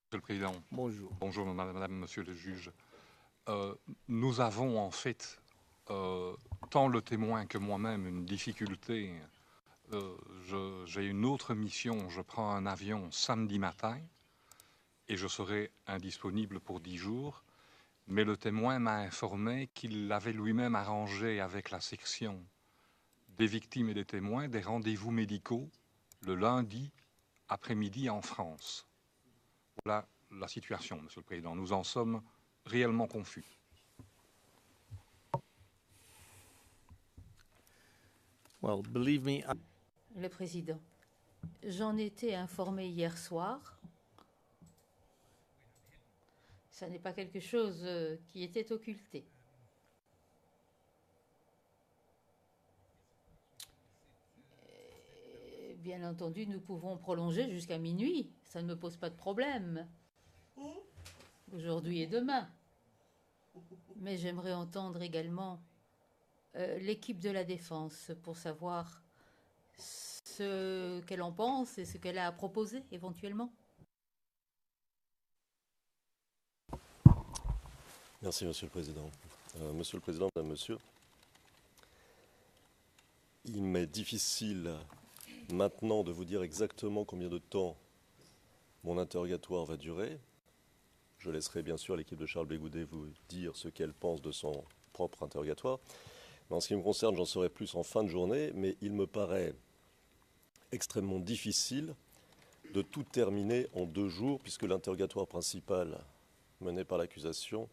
Monsieur le Président, Bonjour. bonjour Madame, Monsieur le juge. Nous avons en fait, tant le témoin que moi-même, une difficulté. J'ai une autre mission, je prends un avion samedi matin et je serai indisponible pour 10 jours, mais le témoin m'a informé qu'il avait lui-même arrangé avec la section des victimes et des témoins des rendez-vous médicaux le lundi après-midi en France. Voilà la situation, Monsieur le Président. Nous en sommes réellement confus. Well, believe me, Le Président, j'en étais informé hier soir. Ça n'est pas quelque chose qui était occulté. Bien entendu, nous pouvons prolonger jusqu'à minuit. Ça ne me pose pas de problème. Aujourd'hui et demain. Mais j'aimerais entendre également l'équipe de la défense pour savoir ce qu'elle en pense et ce qu'elle a à proposer éventuellement. Merci, Monsieur le Président. Monsieur le Président, Madame, Monsieur, il m'est difficile maintenant de vous dire exactement combien de temps mon interrogatoire va durer. Je laisserai bien sûr l'équipe de Charles Bégoudet vous dire ce qu'elle pense de son propre interrogatoire. Mais en ce qui me concerne, j'en saurai plus en fin de journée, mais il me paraît extrêmement difficile de tout terminer en 2 jours, puisque l'interrogatoire principal mené par l'accusation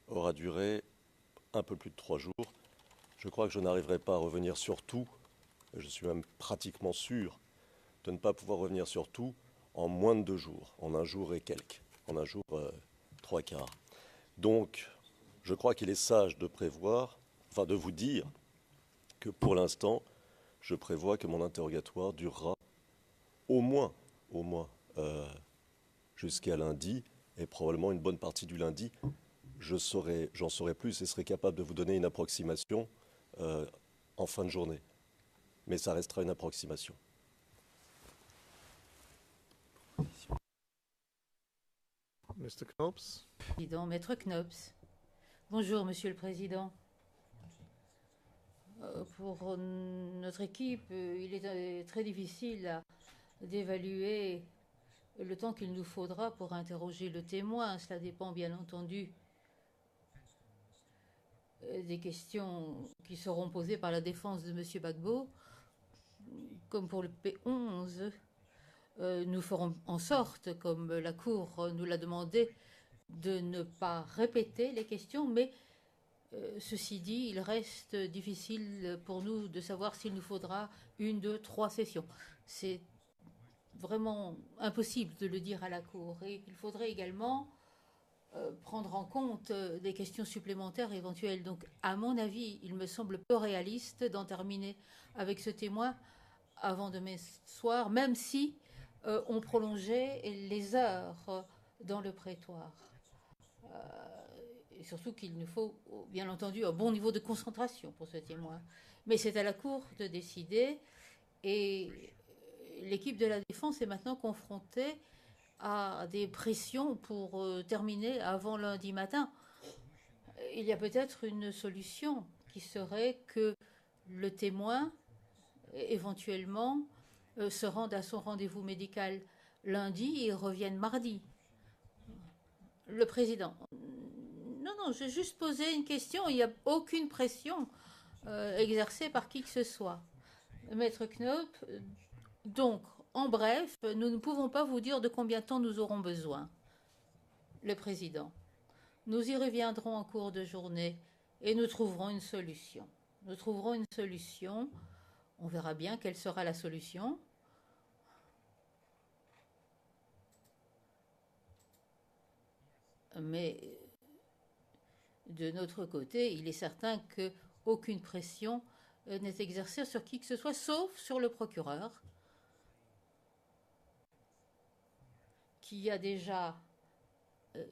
aura duré un peu plus de 3 jours. Je crois que je n'arriverai pas à revenir sur tout. Je suis même pratiquement sûr de ne pas pouvoir revenir sur tout en moins de 2 jours, en 1 jour et quelques, en 1 jour 3/4. Donc, je crois qu'il est sage de prévoir, enfin de vous dire que pour l'instant, je prévois que mon interrogatoire durera au moins jusqu'à lundi, et probablement une bonne partie du lundi. J'en saurai plus et serai capable de vous donner une approximation en fin de journée. Mais ça restera une approximation. Mr. Knops. Président, Maître Knops. Bonjour, Monsieur le Président. Pour notre équipe, il est très difficile d'évaluer le temps qu'il nous faudra pour interroger le témoin. Cela dépend bien entendu des questions qui seront posées par la défense de M. Gbagbo. Comme pour le P11, nous ferons en sorte, comme la Cour nous l'a demandé, de ne pas répéter les questions, mais ceci dit, il reste difficile pour nous de savoir s'il nous faudra 1, 2, 3 sessions. C'est vraiment impossible de le dire à la Cour. Et il faudrait également prendre en compte des questions supplémentaires éventuelles. Donc, à mon avis, il me semble peu réaliste d'en terminer avec ce témoin avant demain soir, même si on prolongeait les heures dans le prétoire. Et surtout qu'il nous faut, bien entendu, un bon niveau de concentration pour ce témoin. Mais c'est à la Cour de décider. Et l'équipe de la défense est maintenant confrontée à des pressions pour terminer avant lundi matin. Il y a peut-être une solution qui serait que le témoin, éventuellement, se rende à son rendez-vous médical lundi et revienne mardi. Le Président. Non, j'ai juste posé une question. Il n'y a aucune pression exercée par qui que ce soit. Maître Knoop, donc, en bref, nous ne pouvons pas vous dire de combien de temps nous aurons besoin. Le Président. Nous y reviendrons en cours de journée et nous trouverons une solution. Nous trouverons une solution. On verra bien quelle sera la solution. Mais de notre côté, il est certain qu'aucune pression n'est exercée sur qui que ce soit, sauf sur le procureur, qui a déjà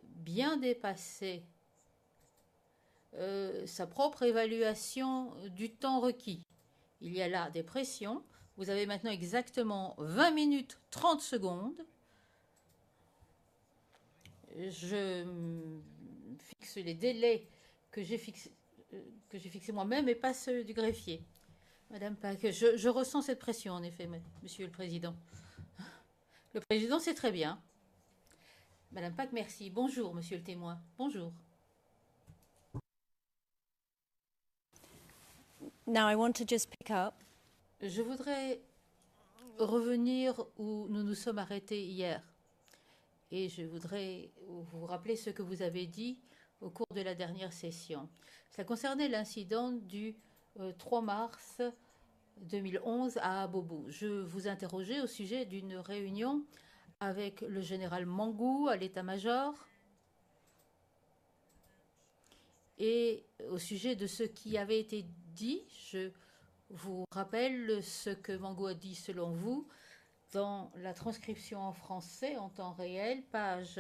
bien dépassé sa propre évaluation du temps requis. Il y a là des pressions. Vous avez maintenant exactement 20 minutes 30 secondes je fixe les délais que j'ai fixés moi-même et pas ceux du greffier. Madame Pack, je ressens cette pression, en effet, Monsieur le Président. Le Président, c'est très bien. Madame Pack, merci. Bonjour, Monsieur le témoin. Bonjour. Now I want to just pick up. Je voudrais revenir où nous nous sommes arrêtés hier. Et je voudrais vous rappeler ce que vous avez dit au cours de la dernière session. Cela concernait l'incident du 3 mars 2011 à Abobo. Je vous interrogeais au sujet d'une réunion avec le général Mangou à l'état-major et au sujet de ce qui avait été dit. Je vous rappelle ce que Mangou a dit selon vous dans la transcription en français en temps réel, page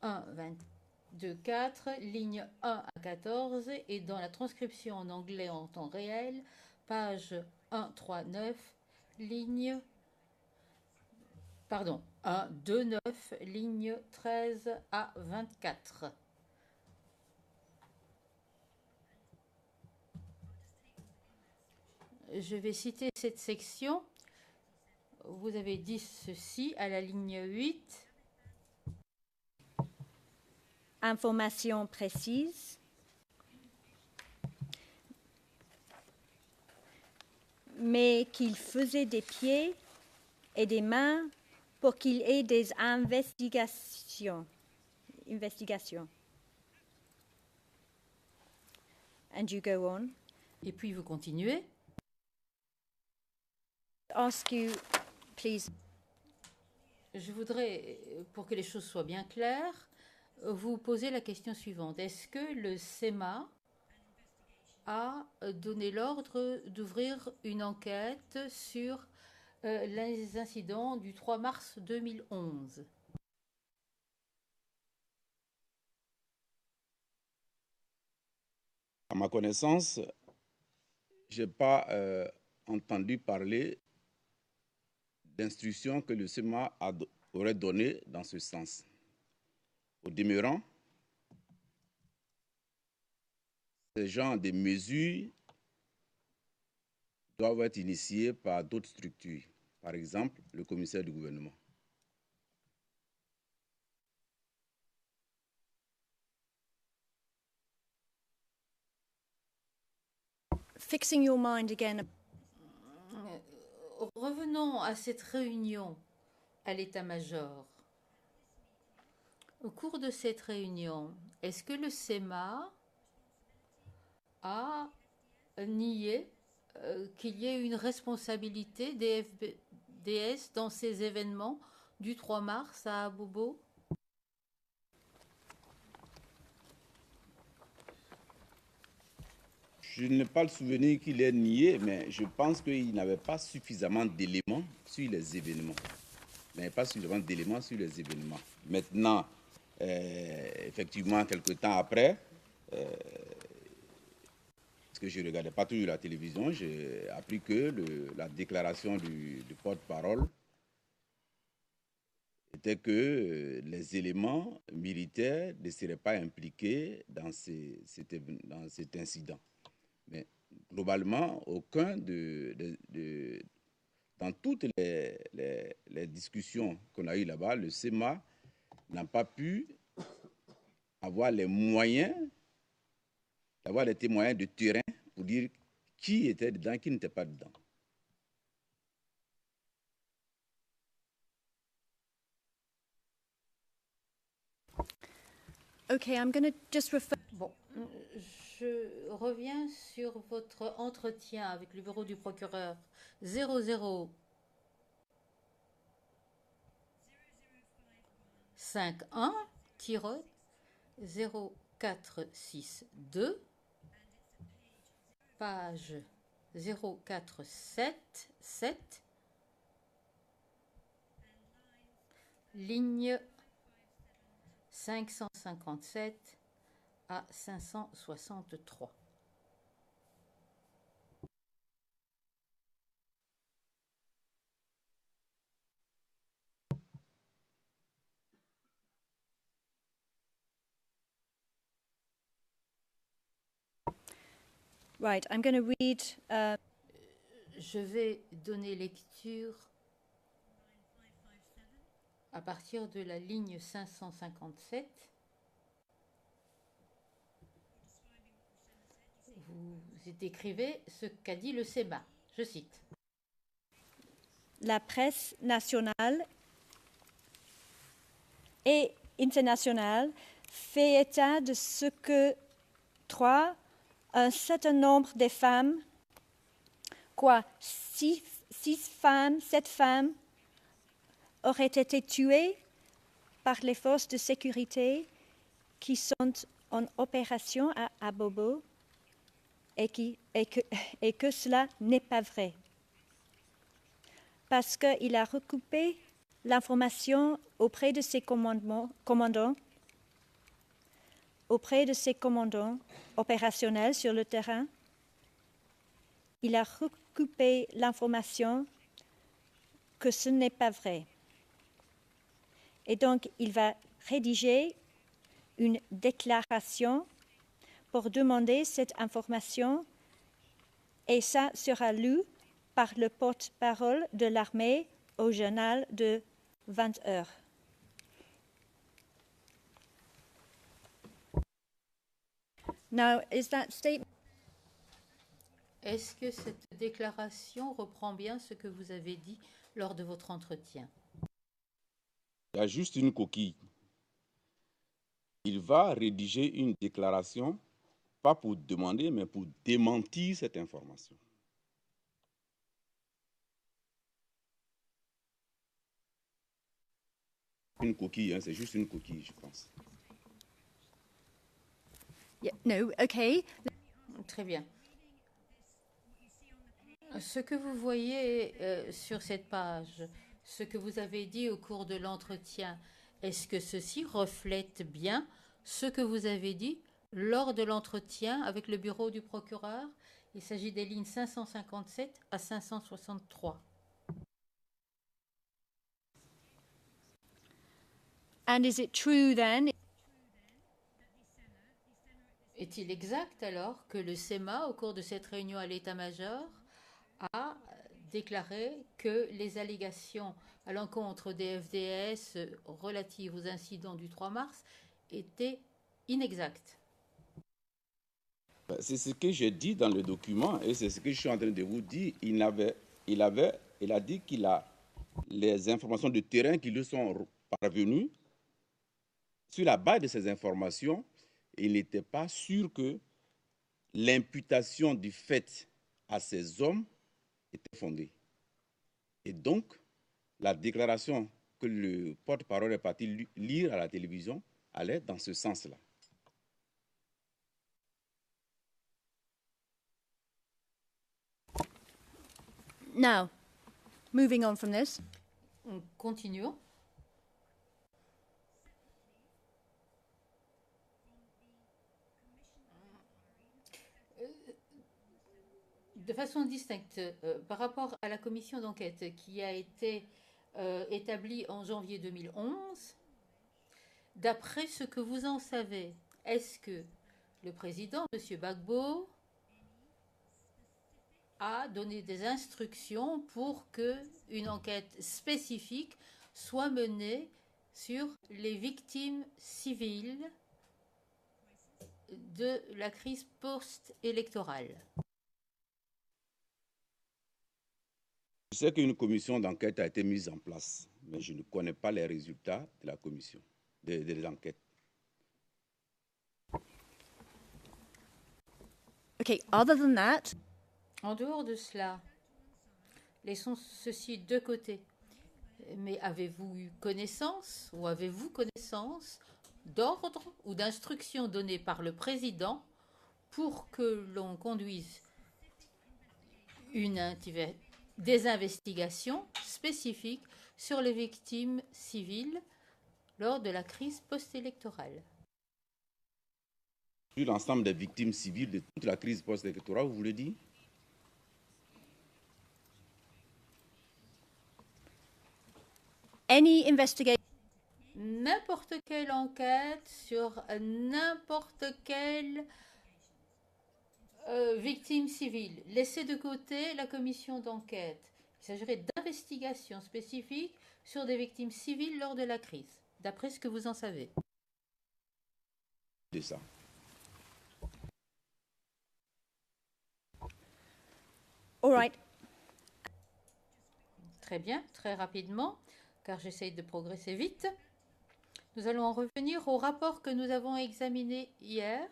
1.22.4, ligne 1 à 14, et dans la transcription en anglais en temps réel, page 1.3.9, ligne 1.2.9, ligne 13 à 24. Je vais citer cette section. Vous avez dit ceci à la ligne 8. Information précise. Mais qu'il faisait des pieds et des mains pour qu'il y ait des investigations. And you go on. Et puis vous continuez. Ask you, please. Je voudrais, pour que les choses soient bien claires, vous poser la question suivante. Est-ce que le SEMA a donné l'ordre d'ouvrir une enquête sur les incidents du 3 mars 2011? À ma connaissance, je n'ai pas entendu parler d'instructions que le SEMA aurait données dans ce sens. Au demeurant, ces genres de mesures doivent être initiées par d'autres structures, par exemple le commissaire du gouvernement. Fixing your mind again. Revenons à cette réunion à l'état-major. Au cours de cette réunion, est-ce que le SEMA a nié qu'il y ait une responsabilité des FDS dans ces événements du 3 mars à Abobo? Je n'ai pas le souvenir qu'il ait nié, mais je pense qu'il n'avait pas suffisamment d'éléments sur les événements. Il n'avait pas suffisamment d'éléments sur les événements. Maintenant, effectivement, quelque temps après, parce que je ne regardais pas toujours la télévision, j'ai appris que la déclaration du porte-parole était que les éléments militaires ne seraient pas impliqués dans cet incident. Mais globalement, aucun dans toutes les discussions qu'on a eues là-bas, le SEMA n'a pas pu avoir les moyens, d'avoir les témoins de terrain pour dire qui était dedans, qui n'était pas dedans. Okay, I'm going to just refer. Bon, je reviens sur votre entretien avec le bureau du procureur 00 51-0462, page 0477, ligne 557 à 563. Right, I'm going to read Je vais donner lecture à partir de la ligne 557. Vous décrivez ce qu'a dit le SEMA. Je cite. la presse nationale et internationale fait état de ce que un certain nombre de femmes, sept femmes auraient été tuées par les forces de sécurité qui sont en opération à Abobo et que cela n'est pas vrai. Parce qu'il a recoupé l'information auprès de ses commandants opérationnels sur le terrain. Il a recoupé l'information que ce n'est pas vrai. Et donc, il va rédiger une déclaration pour demander cette information et ça sera lu par le porte-parole de l'armée au journal de 20 heures. Now, is that statement? Est-ce que cette déclaration reprend bien ce que vous avez dit lors de votre entretien? Il y a juste une coquille. Il va rédiger une déclaration, pas pour demander, mais pour démentir cette information. Une coquille, hein, c'est juste une coquille, je pense. Yeah, no, okay. Très bien. Ce que vous voyez sur cette page, ce que vous avez dit au cours de l'entretien, est-ce que ceci reflète bien ce que vous avez dit lors de l'entretien avec le bureau du procureur? Il s'agit des lignes 557 à 563. And is it true then? Est-il exact alors que le SEMA, au cours de cette réunion à l'état-major, a déclaré que les allégations à l'encontre des FDS relatives aux incidents du 3 mars étaient inexactes? C'est ce que j'ai dit dans le document et c'est ce que je suis en train de vous dire. Il a dit qu'il a les informations de terrain qui lui sont parvenues. Sur la base de ces informations, il n'était pas sûr que l'imputation du fait à ces hommes était fondée. Et donc, la déclaration que le porte-parole est parti lire à la télévision allait dans ce sens-là. Now, moving on from this. Continuons. De façon distincte, par rapport à la commission d'enquête qui a été établie en janvier 2011, d'après ce que vous en savez, est-ce que le président, M. Gbagbo, a donné des instructions pour qu'une enquête spécifique soit menée sur les victimes civiles de la crise post-électorale? Je sais qu'une commission d'enquête a été mise en place, mais je ne connais pas les résultats de la commission, de l'enquête. Okay, other than that, En dehors de cela, laissons ceci de côté. Mais avez-vous eu connaissance ou avez-vous connaissance d'ordre ou d'instructions données par le président pour que l'on conduise des investigations spécifiques sur les victimes civiles lors de la crise post-électorale? Sur l'ensemble des victimes civiles de toute la crise post-électorale, vous voulez dire? any investigation N'importe quelle enquête sur n'importe quelle Victimes civiles. Laissez de côté la commission d'enquête. Il s'agirait d'investigations spécifiques sur des victimes civiles lors de la crise, d'après ce que vous en savez. De ça. All right. Très bien, très rapidement, car j'essaye de progresser vite. Nous allons en revenir au rapport que nous avons examiné hier,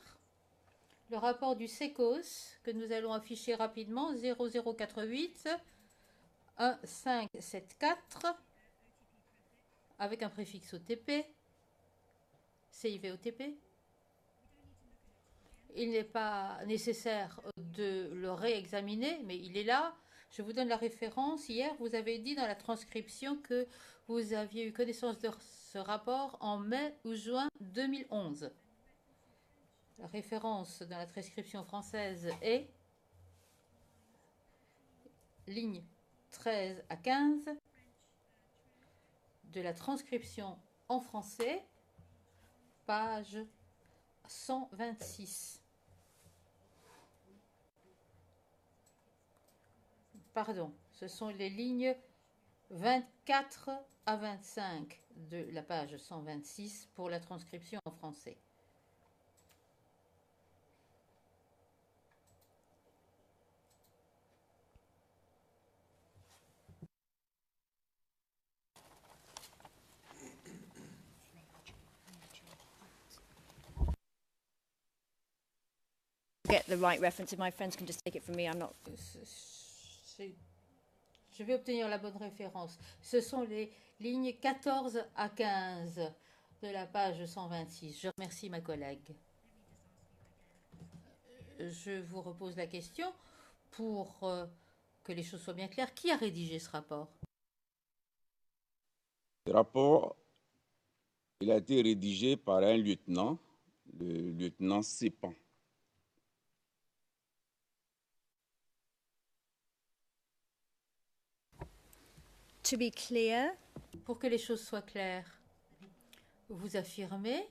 le rapport du SECOS, que nous allons afficher rapidement, 0048 1574, avec un préfixe OTP, CIV-OTP. Il n'est pas nécessaire de le réexaminer, mais il est là. Je vous donne la référence. Hier, vous avez dit dans la transcription que vous aviez eu connaissance de ce rapport en mai ou juin 2011. La référence dans la transcription française est ligne 13 à 15 de la transcription en français, page 126. Pardon, ce sont les lignes 24 à 25 de la page 126 pour la transcription en français. Get the right reference. If my friends can just take it from me, I'm not. Je vais obtenir la bonne référence. Ce sont les lignes 14 à 15 de la page 126. Je remercie ma collègue. Je vous repose la question pour que les choses soient bien claires. Qui a rédigé ce rapport? Le rapport, il a été rédigé par un lieutenant, le lieutenant Sépan. To be clear, Pour que les choses soient claires, vous affirmez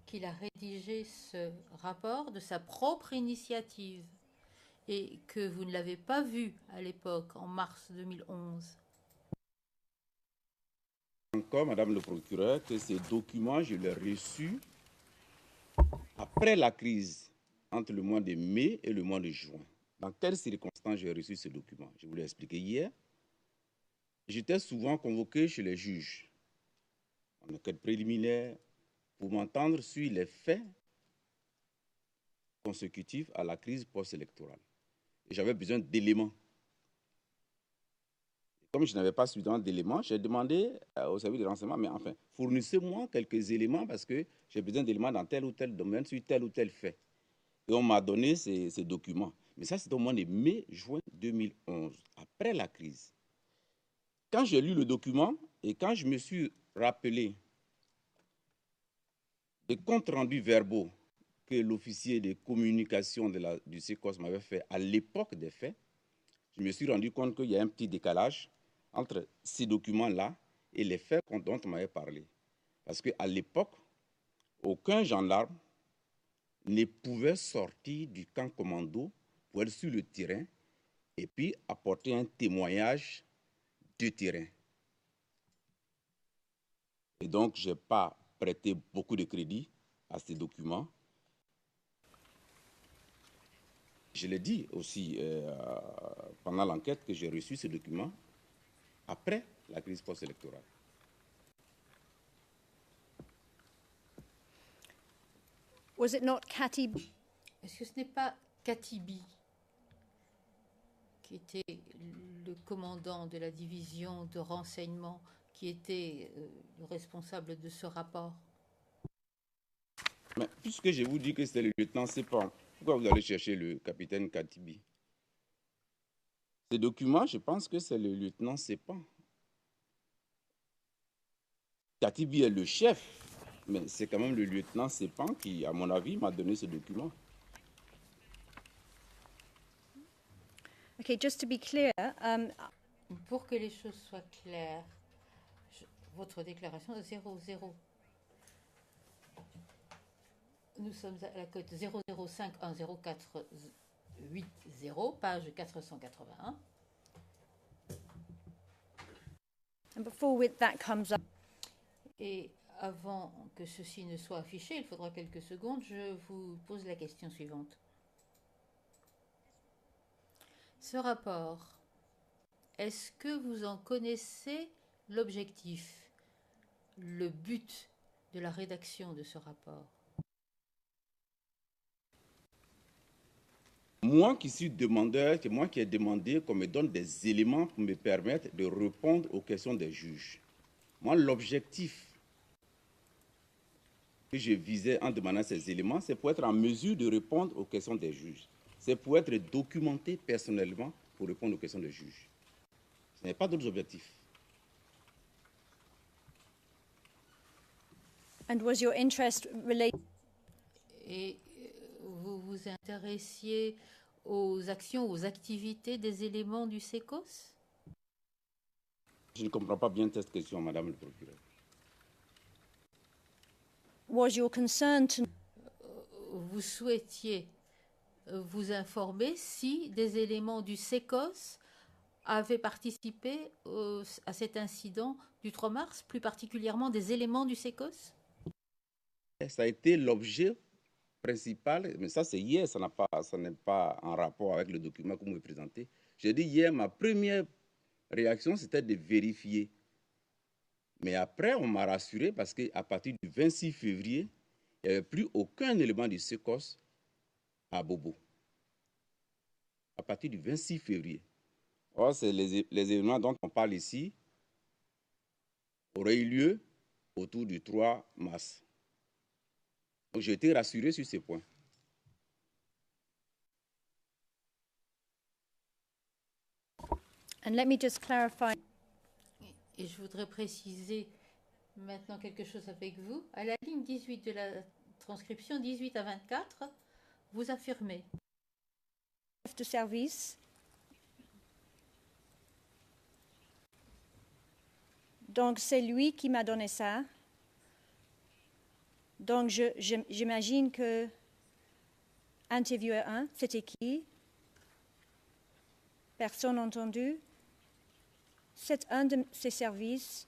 qu'il a rédigé ce rapport de sa propre initiative et que vous ne l'avez pas vu à l'époque, en mars 2011. Encore, Madame le procureur, que ces documents, je les ai reçus après la crise, entre le mois de mai et le mois de juin. Dans quelles circonstances j'ai reçu ces documents? Je vous l'ai expliqué hier. J'étais souvent convoqué chez les juges en enquête préliminaire pour m'entendre sur les faits consécutifs à la crise post-électorale. Et j'avais besoin d'éléments. Comme je n'avais pas suffisamment d'éléments, j'ai demandé au service de renseignement, mais enfin, fournissez-moi quelques éléments parce que j'ai besoin d'éléments dans tel ou tel domaine, sur tel ou tel fait. Et on m'a donné ces documents. Mais ça, c'est au mois de mai-juin 2011, après la crise. Quand j'ai lu le document et quand je me suis rappelé des comptes rendus verbaux que l'officier de communication du SECOS m'avait fait à l'époque des faits, je me suis rendu compte qu'il y a un petit décalage entre ces documents-là et les faits dont on m'avait parlé. Parce qu'à l'époque, aucun gendarme ne pouvait sortir du camp commando pour être sur le terrain et puis apporter un témoignage de terrain. Et donc, je n'ai pas prêté beaucoup de crédit à ces documents. Je l'ai dit aussi pendant l'enquête que j'ai reçu ces documents après la crise post-électorale. was it not Katibi? Est-ce que ce n'est pas Katibi qui était le commandant de la division de renseignement qui était le responsable de ce rapport? Mais puisque je vous dis que c'est le lieutenant Sépan, pourquoi vous allez chercher le capitaine Katibi? Ces documents, je pense que c'est le lieutenant Sépan. Katibi est le chef, mais c'est quand même le lieutenant Sépan qui, à mon avis, m'a donné ce document. Okay, just to be clear, Pour que les choses soient claires, votre déclaration de 00. Nous sommes à la cote 005104 80, page 481. And before that comes up, Et avant que ceci ne soit affiché, il faudra quelques secondes, je vous pose la question suivante. Ce rapport, est-ce que vous en connaissez l'objectif, le but de la rédaction de ce rapport? Moi qui suis demandeur, c'est moi qui ai demandé qu'on me donne des éléments pour me permettre de répondre aux questions des juges. Moi, l'objectif que je visais en demandant ces éléments, c'est pour être en mesure de répondre aux questions des juges. C'est pour être documenté personnellement pour répondre aux questions des juges. Ce n'est pas d'autres objectifs. and was your interest related Et vous vous intéressiez aux actions, aux activités des éléments du SECOS? Je ne comprends pas bien cette question, Madame le procureur. was your concern to Vous souhaitiez vous informer si des éléments du SECOS avaient participé à cet incident du 3 mars, plus particulièrement des éléments du SECOS? Ça a été l'objet principal, mais ça c'est hier, ça n'est pas en rapport avec le document que vous me présentez. J'ai dit hier, ma première réaction c'était de vérifier. Mais après, on m'a rassuré parce qu'à partir du 26 février, il n'y avait plus aucun élément du SECOS à Bobo. À partir du 26 février. Or, c'est les événements dont on parle ici auraient eu lieu autour du 3 mars. Donc, j'ai été rassuré sur ces points. and let me just clarify Et je voudrais préciser maintenant quelque chose avec vous. À la ligne 18 de la transcription, 18 à 24, vous affirmez chef de service. Donc, c'est lui qui m'a donné ça. Donc, j'imagine que intervieweur 1, c'était qui? Personne entendu. C'est un de ses services.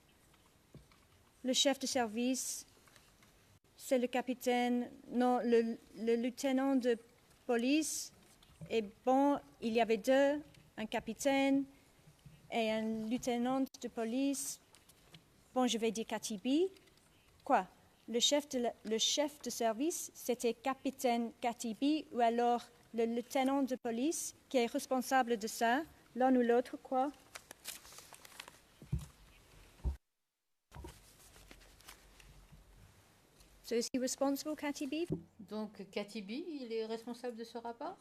Le chef de service, c'est le capitaine, non, le lieutenant de police. Et bon, il y avait deux, un capitaine et un lieutenant de police. Bon, je vais dire Katibi. Quoi? Le chef de service, c'était capitaine Katibi ou alors le lieutenant de police qui est responsable de ça, l'un ou l'autre, quoi? So is he responsible, Katibi? donc Katibi, il est responsable de ce rapport?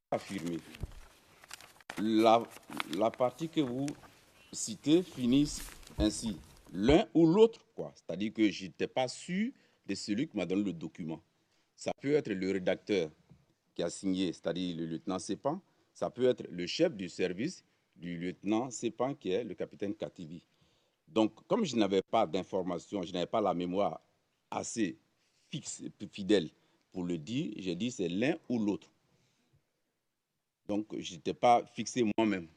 Affirmé. La partie que vous citez finit ainsi. L'un ou l'autre, quoi. C'est-à-dire que je n'étais pas sûr de celui qui m'a donné le document. Ça peut être le rédacteur qui a signé, c'est-à-dire le lieutenant Sepan. Ça peut être le chef du service du lieutenant Sepan, qui est le capitaine Katibi. Donc, comme je n'avais pas d'informations, je n'avais pas la mémoire assez fixe, fidèle pour le dire, j'ai dit c'est l'un ou l'autre. Donc, je n'étais pas fixé moi-même.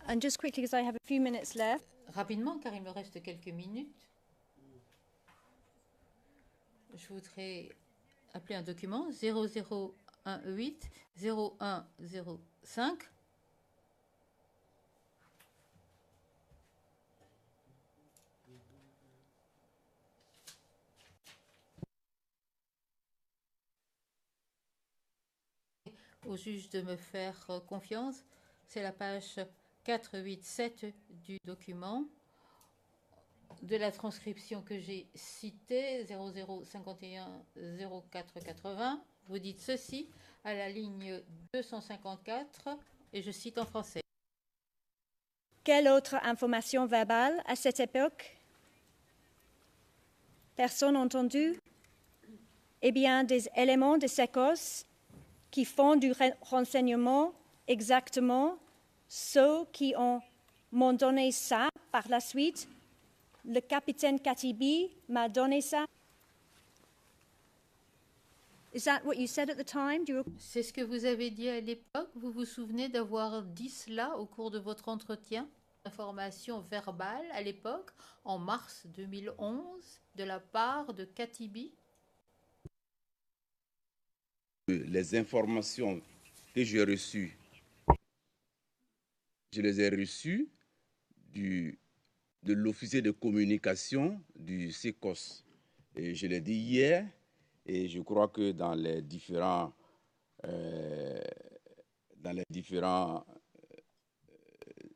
And just quickly, because I have a few minutes left. Rapidement, car il me reste quelques minutes. Je voudrais appeler un document 0018-0105. Au juge de me faire confiance. C'est la page 487 du document. De la transcription que j'ai citée, 0051-0480, vous dites ceci à la ligne 254, et je cite en français. Quelle autre information verbale à cette époque? Personne entendu? Eh bien, des éléments de SECOS qui font du renseignement exactement ceux qui ont m'ont donné ça par la suite. Le capitaine Katibi m'a donné ça. Is that what you said at the time? C'est ce que vous avez dit à l'époque. Vous vous souvenez d'avoir dit cela au cours de votre entretien? Information verbale à l'époque, en mars 2011, de la part de Katibi? Les informations que j'ai reçues, je les ai reçues de l'officier de communication du SECOS. Et je l'ai dit hier, et je crois que dans les différents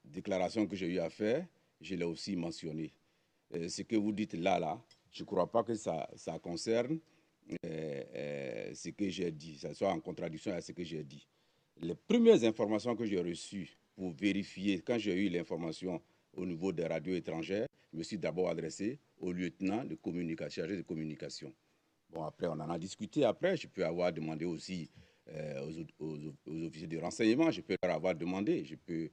déclarations que j'ai eu à faire, je l'ai aussi mentionné. Ce que vous dites là, je ne crois pas que ça concerne ce que j'ai dit, ça soit en contradiction avec ce que j'ai dit. Les premières informations que j'ai reçues pour vérifier, quand j'ai eu l'information au niveau des radios étrangères, je me suis d'abord adressé au lieutenant de communication, chargé de communication. Bon, après, on en a discuté. Après, je peux avoir demandé aussi aux officiers de renseignement, je peux leur avoir demandé, j'ai pu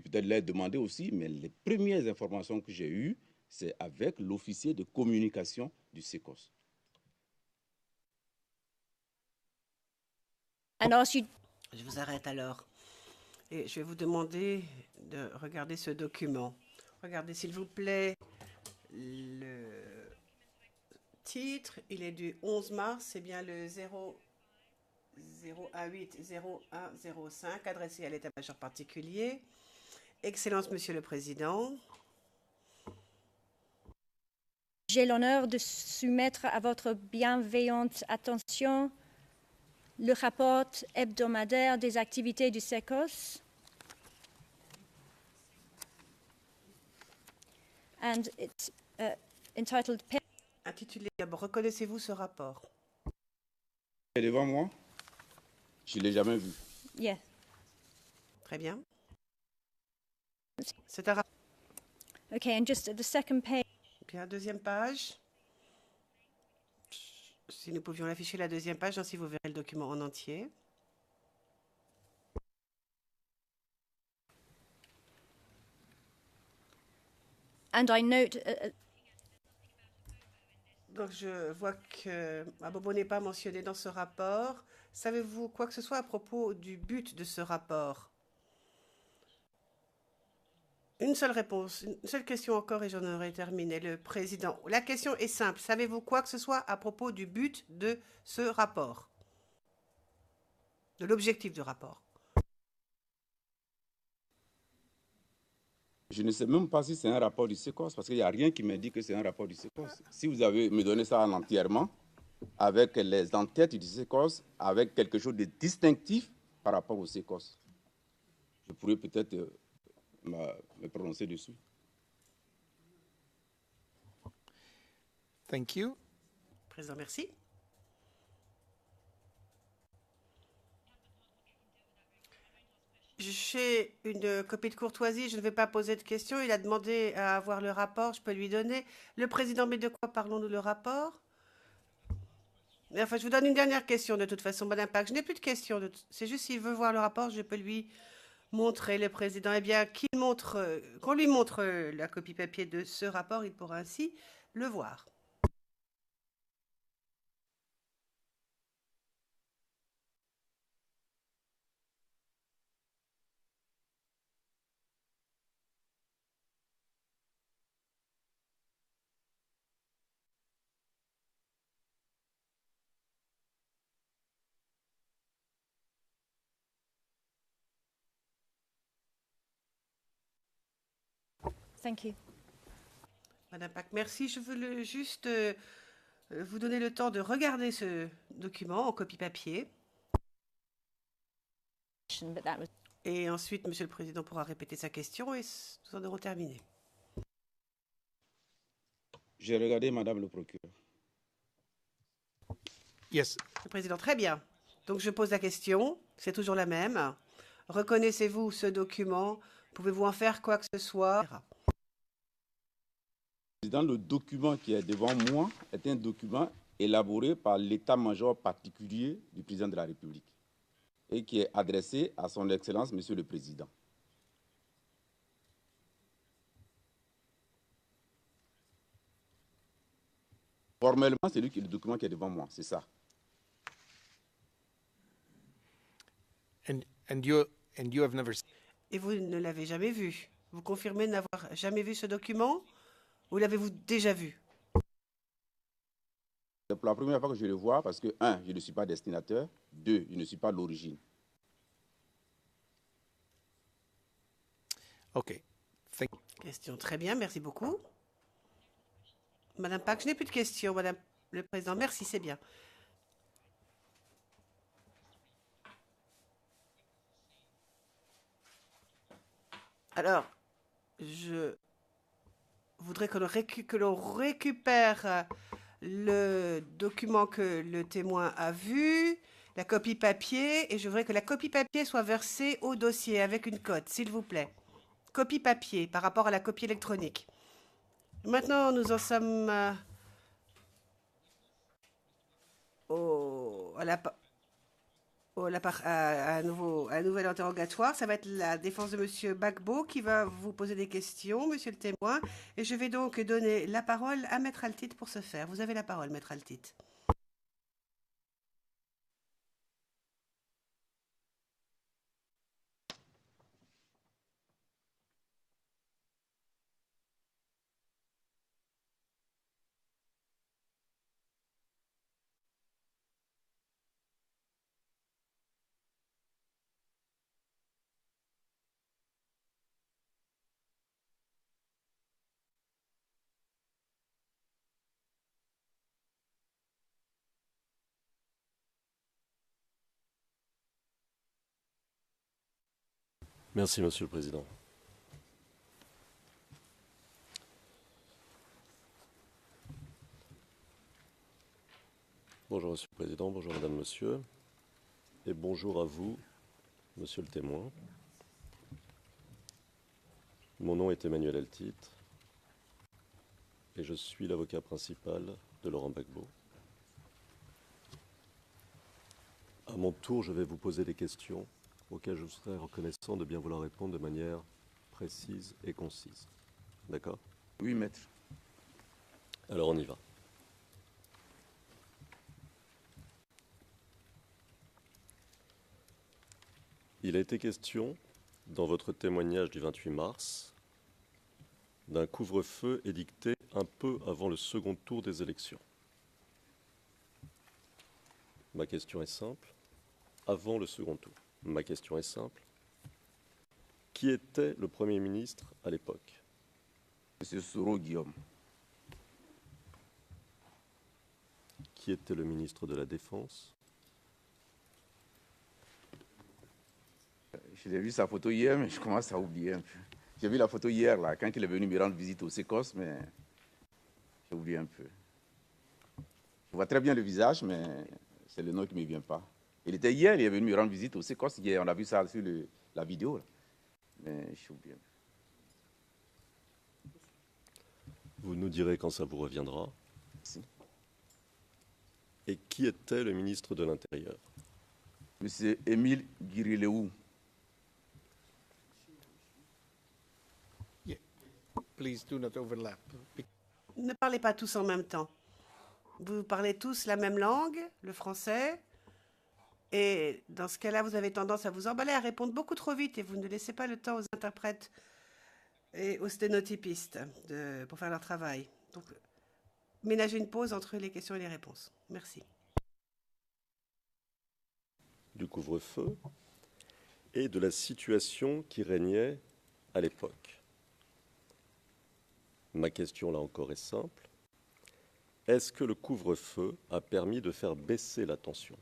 peut-être leur demander aussi, mais les premières informations que j'ai eues, c'est avec l'officier de communication du SECOS. Je vous arrête alors. Et je vais vous demander de regarder ce document. Regardez s'il vous plaît le titre. Il est du 11 mars. C'est bien le 018-0105 adressé à l'état-major particulier. Excellence, Monsieur le Président. J'ai l'honneur de soumettre à votre bienveillante attention le rapport hebdomadaire des activités du SECOS. And it's entitled... Intitulé « Reconnaissez-vous ce rapport ?» Et devant moi, je ne l'ai jamais vu. Yeah. Très bien. C'est un rapport. Okay, and just at the second page. Bien, deuxième page. Si nous pouvions afficher la deuxième page, ainsi vous verrez le document en entier. And I note... Donc je vois que Abobo n'est pas mentionné dans ce rapport. Savez-vous quoi que ce soit à propos du but de ce rapport? Une seule réponse, une seule question encore et j'en aurai terminé. Le président, la question est simple. Savez-vous quoi que ce soit à propos du but de ce rapport? De l'objectif du rapport? Je ne sais même pas si c'est un rapport du SECOS, parce qu'il n'y a rien qui me dit que c'est un rapport du SECOS. Si vous avez me donné ça en entièrement, avec les en-têtes du SECOS, avec quelque chose de distinctif par rapport au SECOS, je pourrais peut-être me prononcer dessus. Thank you. Président, merci. J'ai une copie de courtoisie, je ne vais pas poser de questions. Il a demandé à avoir le rapport, je peux lui donner. Le président, mais de quoi parlons-nous, le rapport? Enfin, je vous donne une dernière question de toute façon, Madame Pack. Je n'ai plus de questions. C'est juste s'il veut voir le rapport, je peux lui montrer, le président. Eh bien, qu'on lui montre la copie papier de ce rapport, il pourra ainsi le voir. Thank you. Madame Pack, merci. Je veux juste vous donner le temps de regarder ce document en copie papier. Et ensuite, Monsieur le Président pourra répéter sa question et nous en aurons terminé. J'ai regardé Madame le procureur. Yes. Le Président, très bien. Donc je pose la question, c'est toujours la même. Reconnaissez-vous ce document? Pouvez-vous en faire quoi que ce soit? Président, le document qui est devant moi est un document élaboré par l'état-major particulier du président de la République et qui est adressé à son Excellence, Monsieur le Président. Formellement, c'est le document qui est devant moi, c'est ça. And you have never. Et vous ne l'avez jamais vu. Vous confirmez n'avoir jamais vu ce document ou l'avez-vous déjà vu? C'est pour la première fois que je le vois parce que, 1, je ne suis pas destinataire, 2, je ne suis pas l'origine. Okay. Question très bien, merci beaucoup. Madame Pack, je n'ai plus de questions, Madame le Président. Merci, c'est bien. Alors, je voudrais que l'on récupère le document que le témoin a vu, la copie papier, et je voudrais que la copie papier soit versée au dossier avec une cote, s'il vous plaît. Copie papier par rapport à la copie électronique. Maintenant, nous en sommes à un nouvel interrogatoire. Ça va être la défense de Monsieur Gbagbo qui va vous poser des questions, Monsieur le témoin. Et je vais donc donner la parole à Maître Altit pour ce faire. Vous avez la parole, Maître Altit. Merci, Monsieur le Président. Bonjour, Monsieur le Président, bonjour, Madame, Monsieur, et bonjour à vous, Monsieur le témoin. Mon nom est Emmanuel Altit, et je suis l'avocat principal de Laurent Gbagbo. À mon tour, je vais vous poser des questions auxquelles je serai reconnaissant de bien vouloir répondre de manière précise et concise. D'accord? Oui, maître. Alors on y va. Il a été question, dans votre témoignage du 28 mars, d'un couvre-feu édicté un peu avant le second tour des élections. Ma question est simple. Avant le second tour. Ma question est simple. Qui était le Premier ministre à l'époque? Monsieur Soro Guillaume. Qui était le ministre de la Défense? J'ai vu sa photo hier, mais je commence à oublier un peu. J'ai vu la photo hier, là, quand il est venu me rendre visite au Sécos, mais j'ai oublié un peu. Je vois très bien le visage, mais c'est le nom qui ne me vient pas. Il était hier, il est venu me rendre visite au Sécos. On a vu ça sur la vidéo, là. Mais j'ai oublié un peu. Vous nous direz quand ça vous reviendra. Merci. Et qui était le ministre de l'Intérieur? Monsieur Émile Guirileou. Please do not overlap. Ne parlez pas tous en même temps. Vous parlez tous la même langue, le français. Et dans ce cas-là, vous avez tendance à vous emballer, à répondre beaucoup trop vite et vous ne laissez pas le temps aux interprètes et aux sténotypistes pour faire leur travail. Donc, ménagez une pause entre les questions et les réponses. Merci. Du couvre-feu et de la situation qui régnait à l'époque. Ma question, là encore, est simple. Est-ce que le couvre-feu a permis de faire baisser la tension?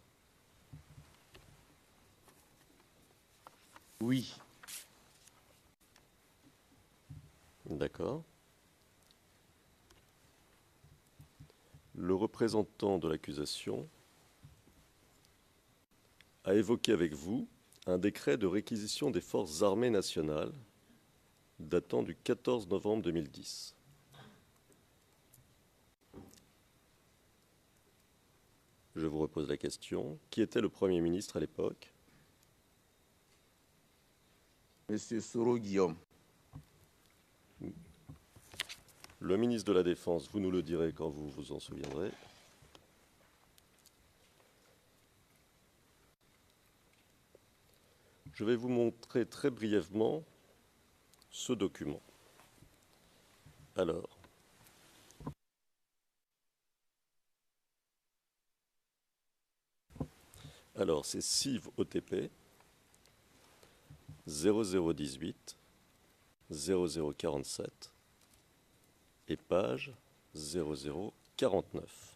Oui. D'accord. Le représentant de l'accusation a évoqué avec vous un décret de réquisition des forces armées nationales datant du 14 novembre 2010. Je vous repose la question. Qui était le Premier ministre à l'époque? Monsieur Soro Guillaume. Le ministre de la Défense, vous nous le direz quand vous vous en souviendrez. Je vais vous montrer très brièvement ce document. Alors c'est CIV OTP 0018 0047 et page 0049.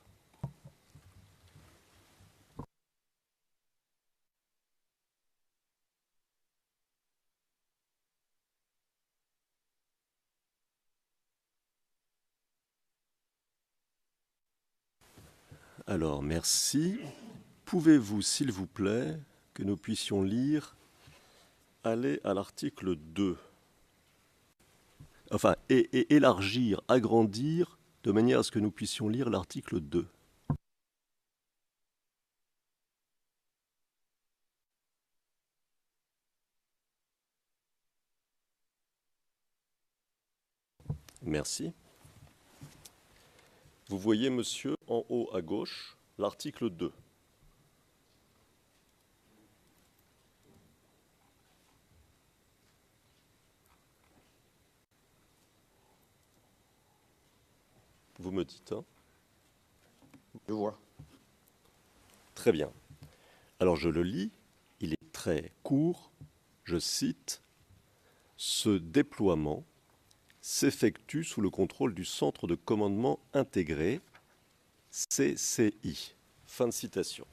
Alors, merci. Pouvez-vous, s'il vous plaît, que nous puissions lire, aller à l'article 2, enfin, et élargir, agrandir, de manière à ce que nous puissions lire l'article 2. Merci. Vous voyez, monsieur, en haut à gauche, l'article 2. Vous me dites, hein? Je vois. Très bien. Alors je le lis, il est très court, je cite, « Ce déploiement s'effectue sous le contrôle du Centre de commandement intégré, CCI. » Fin de citation.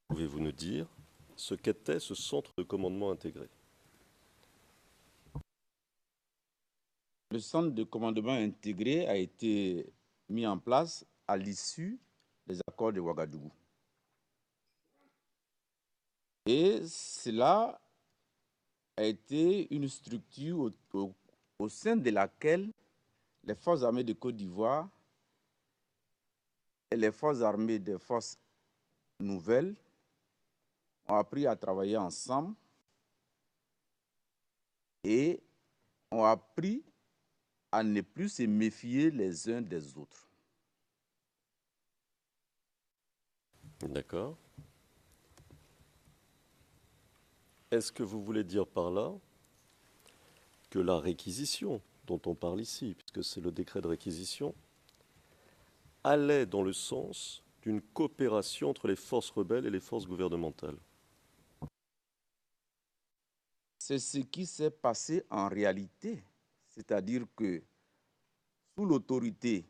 Pouvez-vous nous dire ce qu'était ce Centre de commandement intégré? Le centre de commandement intégré a été mis en place à l'issue des accords de Ouagadougou. Et cela a été une structure au sein de laquelle les forces armées de Côte d'Ivoire et les forces armées des forces nouvelles ont appris à travailler ensemble et ont appris à ne plus se méfier les uns des autres. D'accord. Est-ce que vous voulez dire par là que la réquisition dont on parle ici, puisque c'est le décret de réquisition, allait dans le sens d'une coopération entre les forces rebelles et les forces gouvernementales? C'est ce qui s'est passé en réalité, c'est-à-dire que sous l'autorité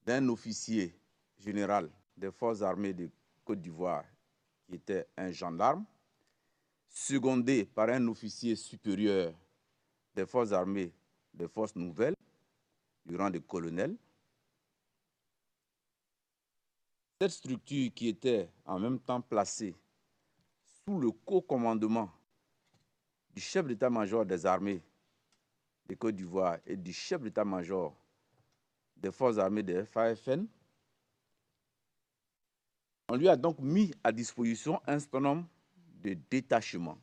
d'un officier général des forces armées de Côte d'Ivoire, qui était un gendarme, secondé par un officier supérieur des forces armées des forces nouvelles, du rang de colonel. Cette structure qui était en même temps placée sous le co-commandement du chef d'état-major des armées de Côte d'Ivoire et du chef d'état-major des forces armées de FAFN, on lui a donc mis à disposition un certain nombre de détachements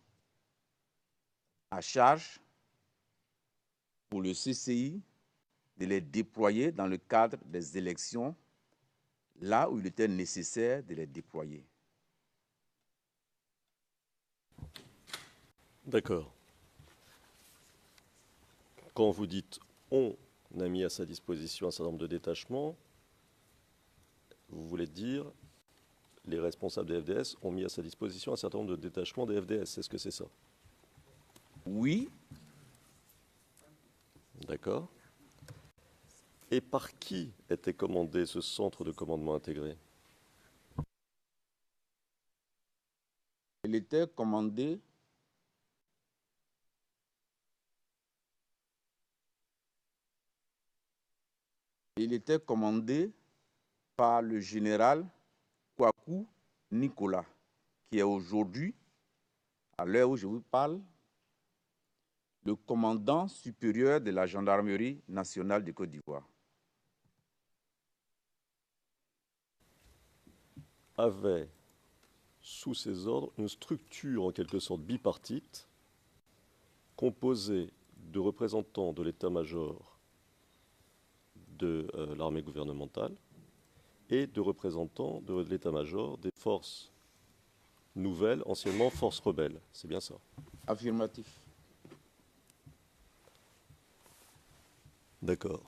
à charge pour le CCI de les déployer dans le cadre des élections, là où il était nécessaire de les déployer. D'accord. Quand vous dites « on a mis à sa disposition un certain nombre de détachements », vous voulez dire les responsables des FDS ont mis à sa disposition un certain nombre de détachements des FDS, est-ce que c'est ça? Oui. D'accord. Et par qui était commandé ce centre de commandement intégré? Il était commandé par le général Kouakou Nicolas, qui est aujourd'hui, à l'heure où je vous parle, le commandant supérieur de la gendarmerie nationale de Côte d'Ivoire. Avait sous ses ordres une structure en quelque sorte bipartite composé de représentants de l'état-major de l'armée gouvernementale et de représentants de l'état-major des forces nouvelles, anciennement forces rebelles. C'est bien ça? Affirmatif. D'accord.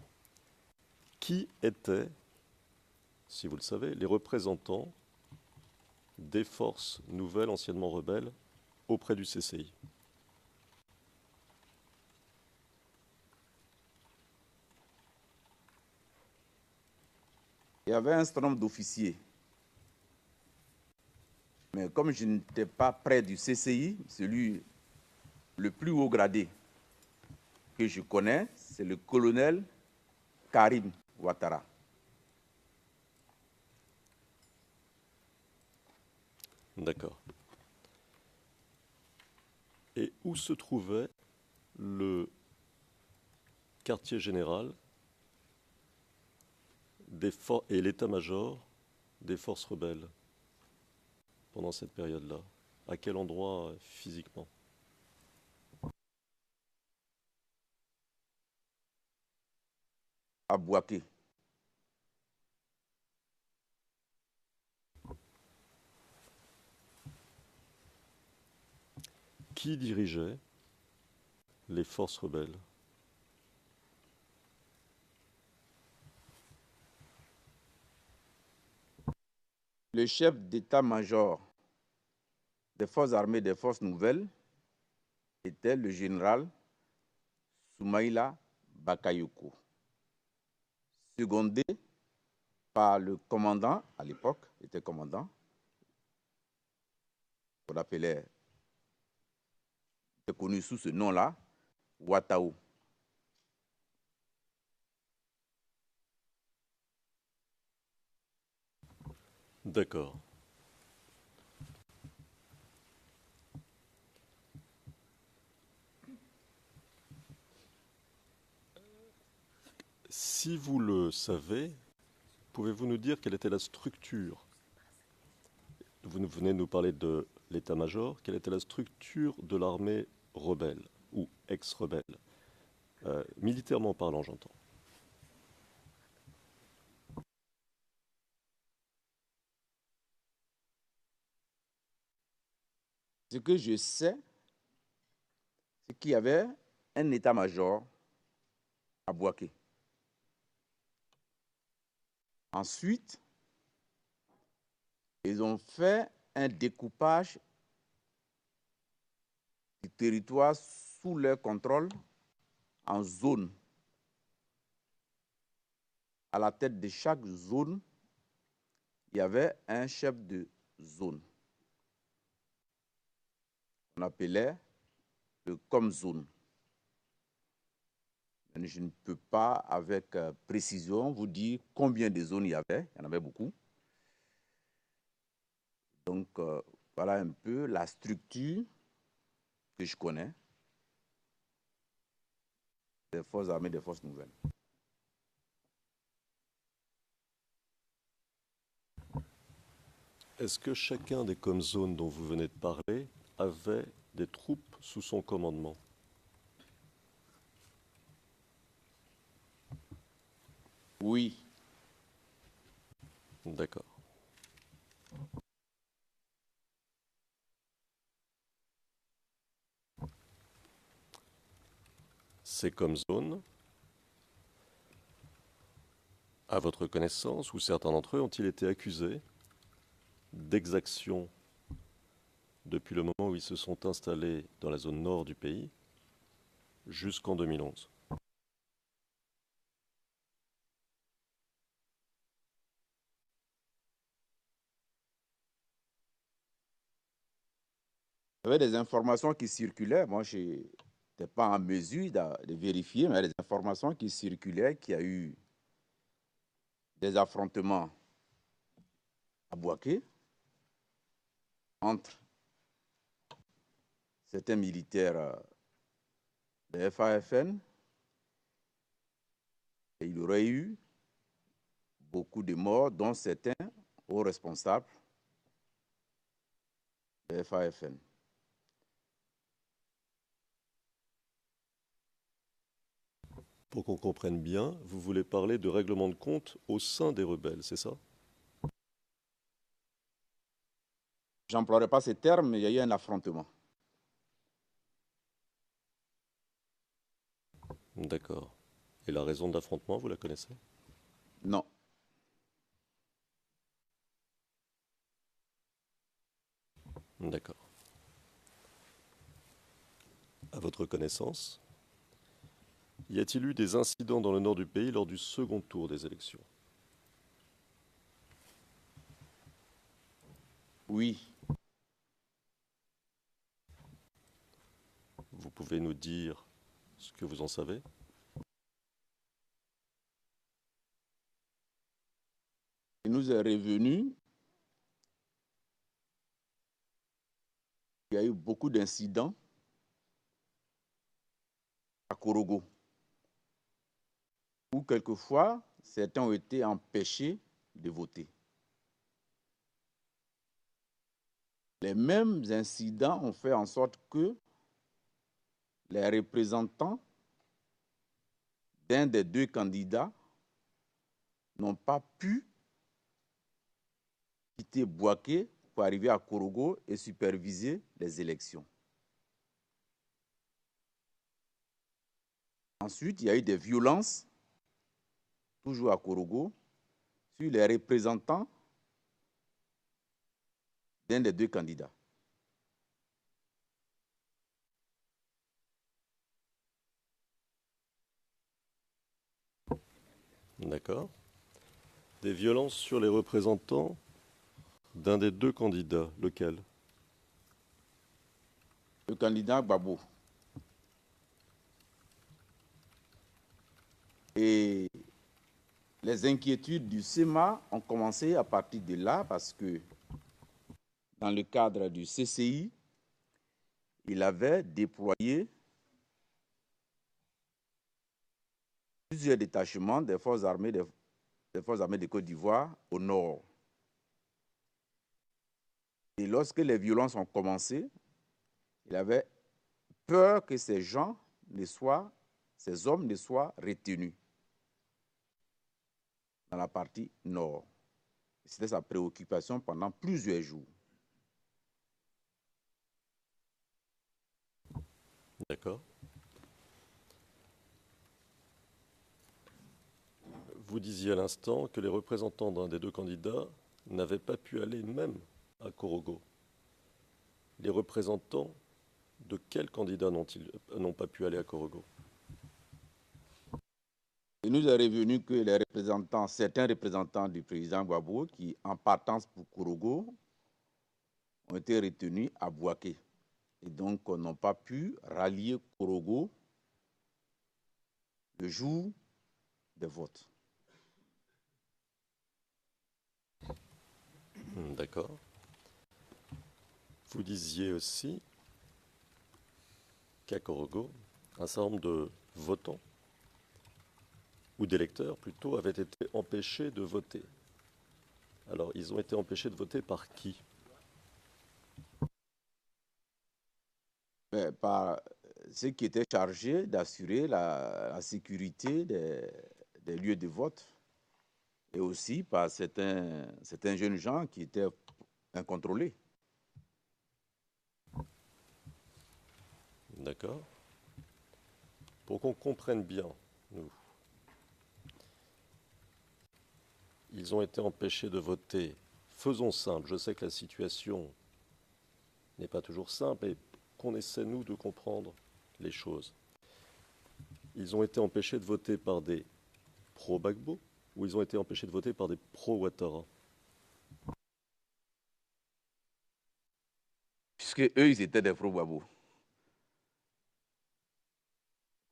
Qui étaient, si vous le savez, les représentants des forces nouvelles, anciennement rebelles, auprès du CCI? Il y avait un certain nombre d'officiers. Mais comme je n'étais pas près du CCI, celui le plus haut gradé que je connais, c'est le colonel Karim Ouattara. D'accord. Et où se trouvait le quartier général et l'état-major des forces rebelles pendant cette période-là? À quel endroit physiquement? À Bouaké. Qui dirigeait les forces rebelles? Le chef d'état-major des forces armées des forces nouvelles était le général Soumaïla Bakayoko, secondé par le commandant, à l'époque, était commandant, qu'on appelait, était connu sous ce nom-là, Ouattao. D'accord. Si vous le savez, pouvez-vous nous dire quelle était la structure? Vous venez de nous parler de l'état-major. Quelle était la structure de l'armée rebelle ou ex-rebelle? Militairement parlant, j'entends. Ce que je sais, c'est qu'il y avait un état-major à Bouaké. Ensuite, ils ont fait un découpage du territoire sous leur contrôle en zones. À la tête de chaque zone, il y avait un chef de zone. On appelait le comme-zone. Je ne peux pas avec précision vous dire combien de zones il y avait. Il y en avait beaucoup. Donc, voilà un peu la structure que je connais des forces armées, des forces nouvelles. Est-ce que chacun des comme-zones dont vous venez de parler avait des troupes sous son commandement? Oui. D'accord. Ces comme-zones, à votre connaissance, ou certains d'entre eux, ont-ils été accusés d'exactions depuis le moment où ils se sont installés dans la zone nord du pays jusqu'en 2011? Il y avait des informations qui circulaient. Moi, je n'étais pas en mesure de vérifier, mais il y a des informations qui circulaient qu'il y a eu des affrontements à Bouaké entre certains militaires de FAFN et il y aurait eu beaucoup de morts, dont certains hauts responsables de FAFN. Pour qu'on comprenne bien, vous voulez parler de règlement de compte au sein des rebelles, c'est ça? J'emploierai pas ces termes, mais il y a eu un affrontement. D'accord. Et la raison de l'affrontement, vous la connaissez? Non. D'accord. À votre connaissance, y a-t-il eu des incidents dans le nord du pays lors du second tour des élections? Oui. Vous pouvez nous dire ce que vous en savez? Il nous est revenu qu'il y a eu beaucoup d'incidents à Korogo, où quelquefois certains ont été empêchés de voter. Les mêmes incidents ont fait en sorte que les représentants d'un des deux candidats n'ont pas pu quitter Bouaké pour arriver à Korogo et superviser les élections. Ensuite, il y a eu des violences, toujours à Korogo, sur les représentants d'un des deux candidats. D'accord. Des violences sur les représentants d'un des deux candidats, lequel? Le candidat Gbagbo. Et les inquiétudes du SEMA ont commencé à partir de là parce que dans le cadre du CCI, il avait déployé plusieurs détachements des forces armées de Côte d'Ivoire au nord. Et lorsque les violences ont commencé, il avait peur que ces hommes ne soient retenus dans la partie nord. C'était sa préoccupation pendant plusieurs jours. D'accord. Vous disiez à l'instant que les représentants d'un des deux candidats n'avaient pas pu aller même à Korogo. Les représentants de quel candidat n'ont pas pu aller à Korogo? Il nous est revenu que certains représentants du président Gbagbo qui, en partance pour Korogo, ont été retenus à Bouaké. Et donc, n'ont pas pu rallier Korogo le jour des votes. D'accord. Vous disiez aussi qu'à Korogo, un certain nombre de votants, ou d'électeurs plutôt, avaient été empêchés de voter. Alors, ils ont été empêchés de voter par qui? Par ceux qui étaient chargés d'assurer la sécurité des lieux de vote et aussi par certains jeunes gens qui étaient incontrôlés. D'accord. Pour qu'on comprenne bien, nous, ils ont été empêchés de voter. Faisons simple, je sais que la situation n'est pas toujours simple, et qu'on essaie, nous, de comprendre les choses. Ils ont été empêchés de voter par des pro-Gbagbo ou ils ont été empêchés de voter par des pro-Ouattara? Puisque eux, ils étaient des pro-Gbagbo.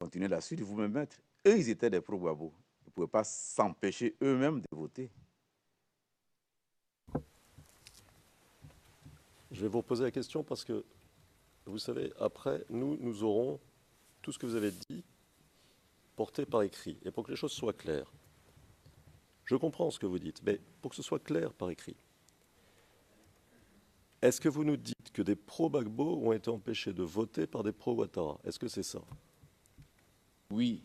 Continuez la suite, vous me mettez. Eux, ils étaient des pro-Gbagbo. Ils ne pouvaient pas s'empêcher eux-mêmes de voter. Je vais vous reposer la question parce que, vous savez, après, nous aurons tout ce que vous avez dit porté par écrit. Et pour que les choses soient claires, je comprends ce que vous dites, mais pour que ce soit clair par écrit, est-ce que vous nous dites que des pro-Gbagbo ont été empêchés de voter par des pro-Ouattara? Est-ce que c'est ça? Oui.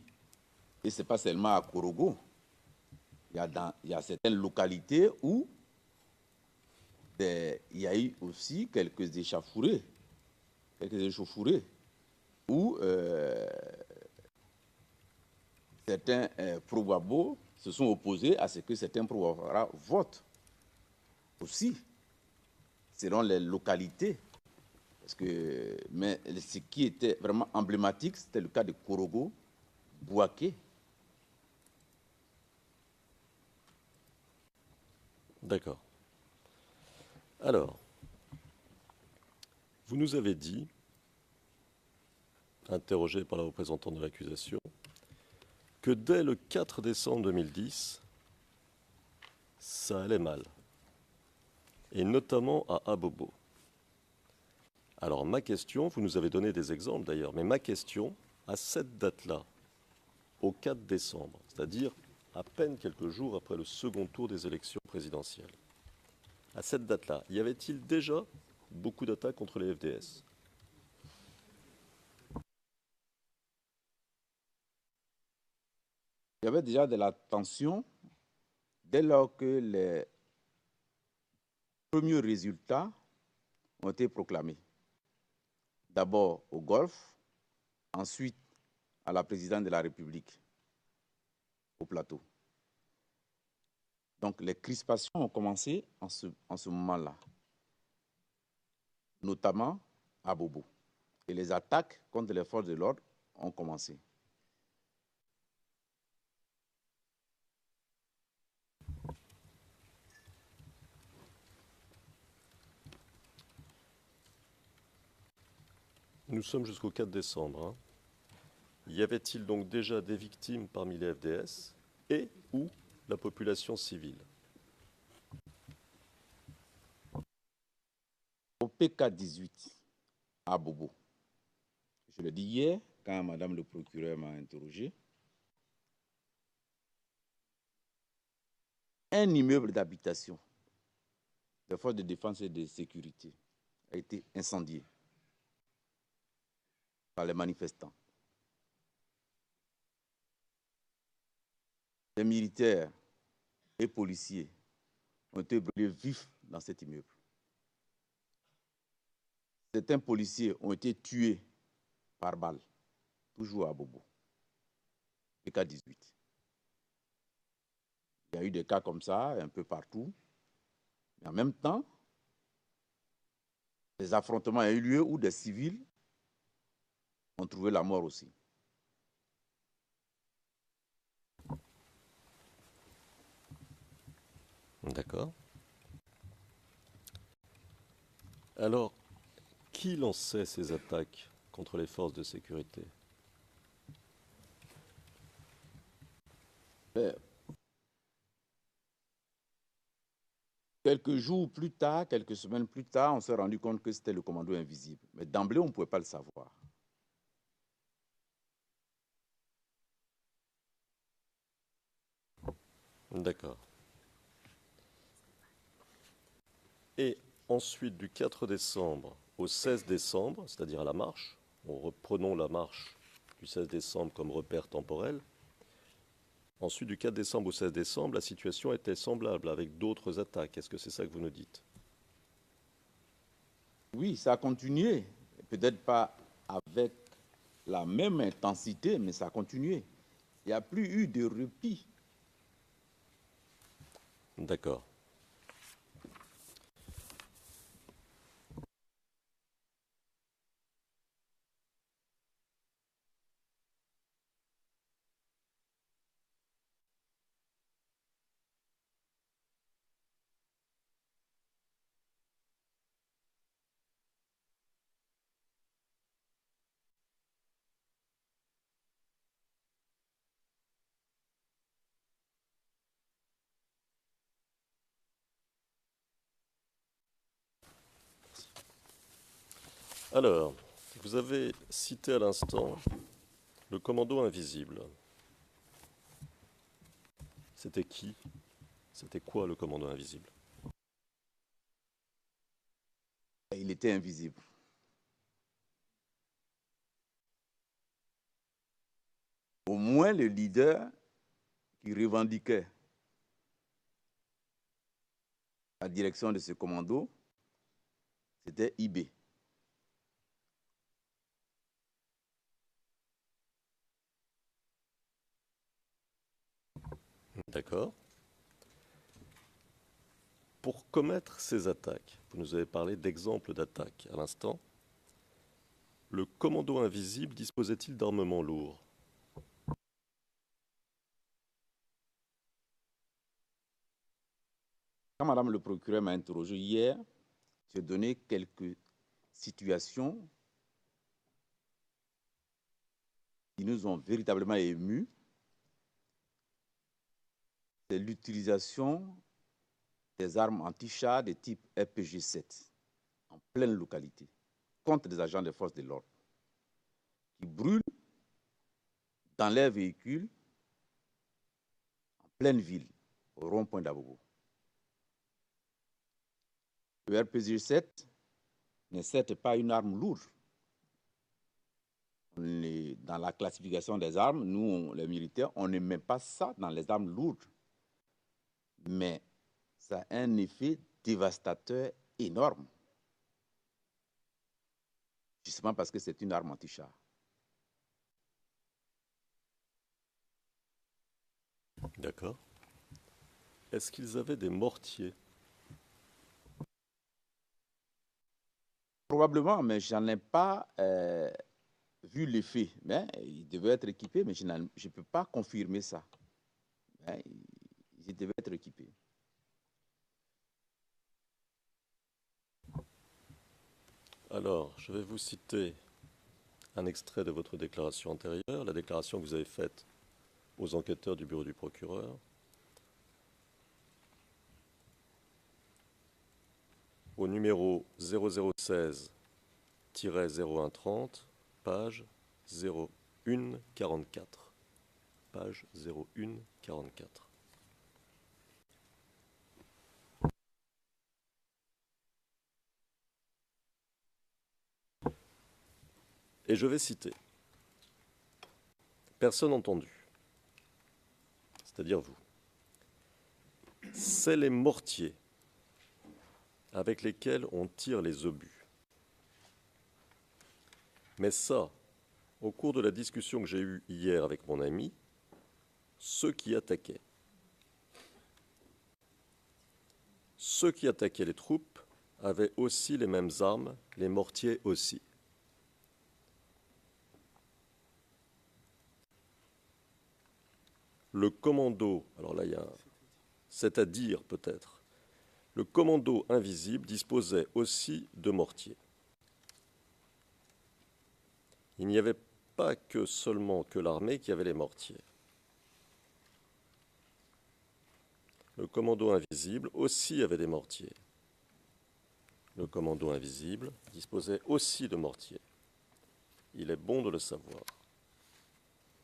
Et ce n'est pas seulement à Korogo. Il y a certaines localités où il y a eu aussi quelques échauffourées, où certains Pro-Gbagbo se sont opposés à ce que certains Pro-Ouattara votent aussi, selon les localités. Mais ce qui était vraiment emblématique, c'était le cas de Korogo, Bouaké. D'accord. Alors, vous nous avez dit, interrogé par la représentante de l'accusation, que dès le 4 décembre 2010, ça allait mal, et notamment à Abobo. Alors ma question, vous nous avez donné des exemples d'ailleurs, mais ma question, à cette date-là, au 4 décembre, c'est-à-dire à peine quelques jours après le second tour des élections présidentielles, à cette date-là, y avait-il déjà beaucoup d'attaques contre les FDS? Il y avait déjà de la tension dès lors que les premiers résultats ont été proclamés. D'abord au Golfe, ensuite à la présidence de la République, au plateau. Donc les crispations ont commencé en ce moment-là, notamment à Bobo. Et les attaques contre les forces de l'ordre ont commencé. Nous sommes jusqu'au 4 décembre. Hein. Y avait-il donc déjà des victimes parmi les FDS et ou la population civile? Au PK-18, à Bobo, je l'ai dit hier, quand Madame le procureur m'a interrogé, un immeuble d'habitation des forces de défense et de sécurité a été incendié par les manifestants. Les militaires et policiers ont été brûlés vifs dans cet immeuble. Certains policiers ont été tués par balle, toujours à Bobo, PK-18. Il y a eu des cas comme ça un peu partout. Mais en même temps, des affrontements ont eu lieu où des civils ont trouvé la mort aussi. D'accord. Alors, qui lançait ces attaques contre les forces de sécurité? Quelques jours plus tard, quelques semaines plus tard, on s'est rendu compte que c'était le commando invisible. Mais d'emblée, on ne pouvait pas le savoir. D'accord. Et ensuite, du 4 décembre au 16 décembre, c'est-à-dire à la marche, reprenons la marche du 16 décembre comme repère temporel. Ensuite, du 4 décembre au 16 décembre, la situation était semblable avec d'autres attaques. Est-ce que c'est ça que vous nous dites? Oui, ça a continué. Peut-être pas avec la même intensité, mais ça a continué. Il n'y a plus eu de répit. D'accord. Alors, vous avez cité à l'instant le commando invisible. C'était qui? C'était quoi le commando invisible? Il était invisible. au moins le leader qui revendiquait la direction de ce commando, c'était IB. D'accord. Pour commettre ces attaques, vous nous avez parlé d'exemples d'attaques à l'instant, le commando invisible disposait-il d'armements lourds? Quand Madame le procureur m'a interrogé hier, j'ai donné quelques situations qui nous ont véritablement émus. C'est l'utilisation des armes anti-chars de type RPG-7 en pleine localité contre des agents des forces de l'ordre qui brûlent dans leurs véhicules en pleine ville, au rond-point d'Abobo. Le RPG-7 n'est certes pas une arme lourde. Dans la classification des armes, nous, les militaires, on ne met pas ça dans les armes lourdes. Mais ça a un effet dévastateur énorme. Justement parce que c'est une arme anti-char. D'accord. Est-ce qu'ils avaient des mortiers? Probablement, mais je n'en ai pas vu l'effet. Mais ils devaient être équipés, mais je ne peux pas confirmer ça. Mais ils devaient être équipés. Alors, je vais vous citer un extrait de votre déclaration antérieure, la déclaration que vous avez faite aux enquêteurs du bureau du procureur. Au numéro 0016-0130, page 0144. Page 0144. Et je vais citer. Personne entendu, c'est-à-dire vous. C'est les mortiers avec lesquels on tire les obus. Mais ça, au cours de la discussion que j'ai eue hier avec mon ami, ceux qui attaquaient les troupes avaient aussi les mêmes armes, les mortiers aussi. Le commando, alors là il y a c'est-à-dire peut-être, le commando invisible disposait aussi de mortiers. Il n'y avait pas que seulement que l'armée qui avait les mortiers. Le commando invisible aussi avait des mortiers. Le commando invisible disposait aussi de mortiers. Il est bon de le savoir.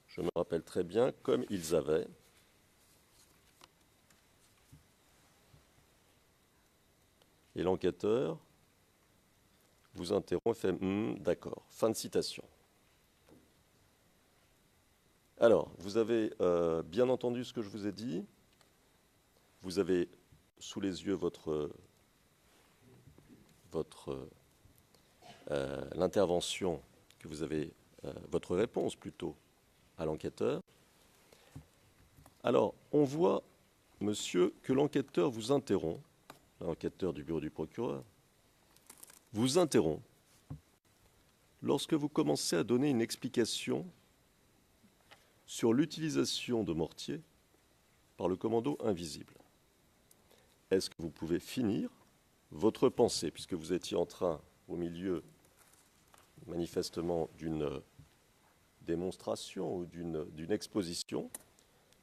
Je me rappelle très bien comme ils avaient. Et l'enquêteur vous interrompt et fait d'accord. Fin de citation. Alors, vous avez bien entendu ce que je vous ai dit. Vous avez sous les yeux l'intervention que vous avez, votre réponse plutôt, à l'enquêteur. Alors, on voit, monsieur, que l'enquêteur vous interrompt, l'enquêteur du bureau du procureur, vous interrompt lorsque vous commencez à donner une explication sur l'utilisation de mortiers par le commando invisible. Est-ce que vous pouvez finir votre pensée, puisque vous étiez en train, au milieu, manifestement, d'une démonstration ou d'une exposition,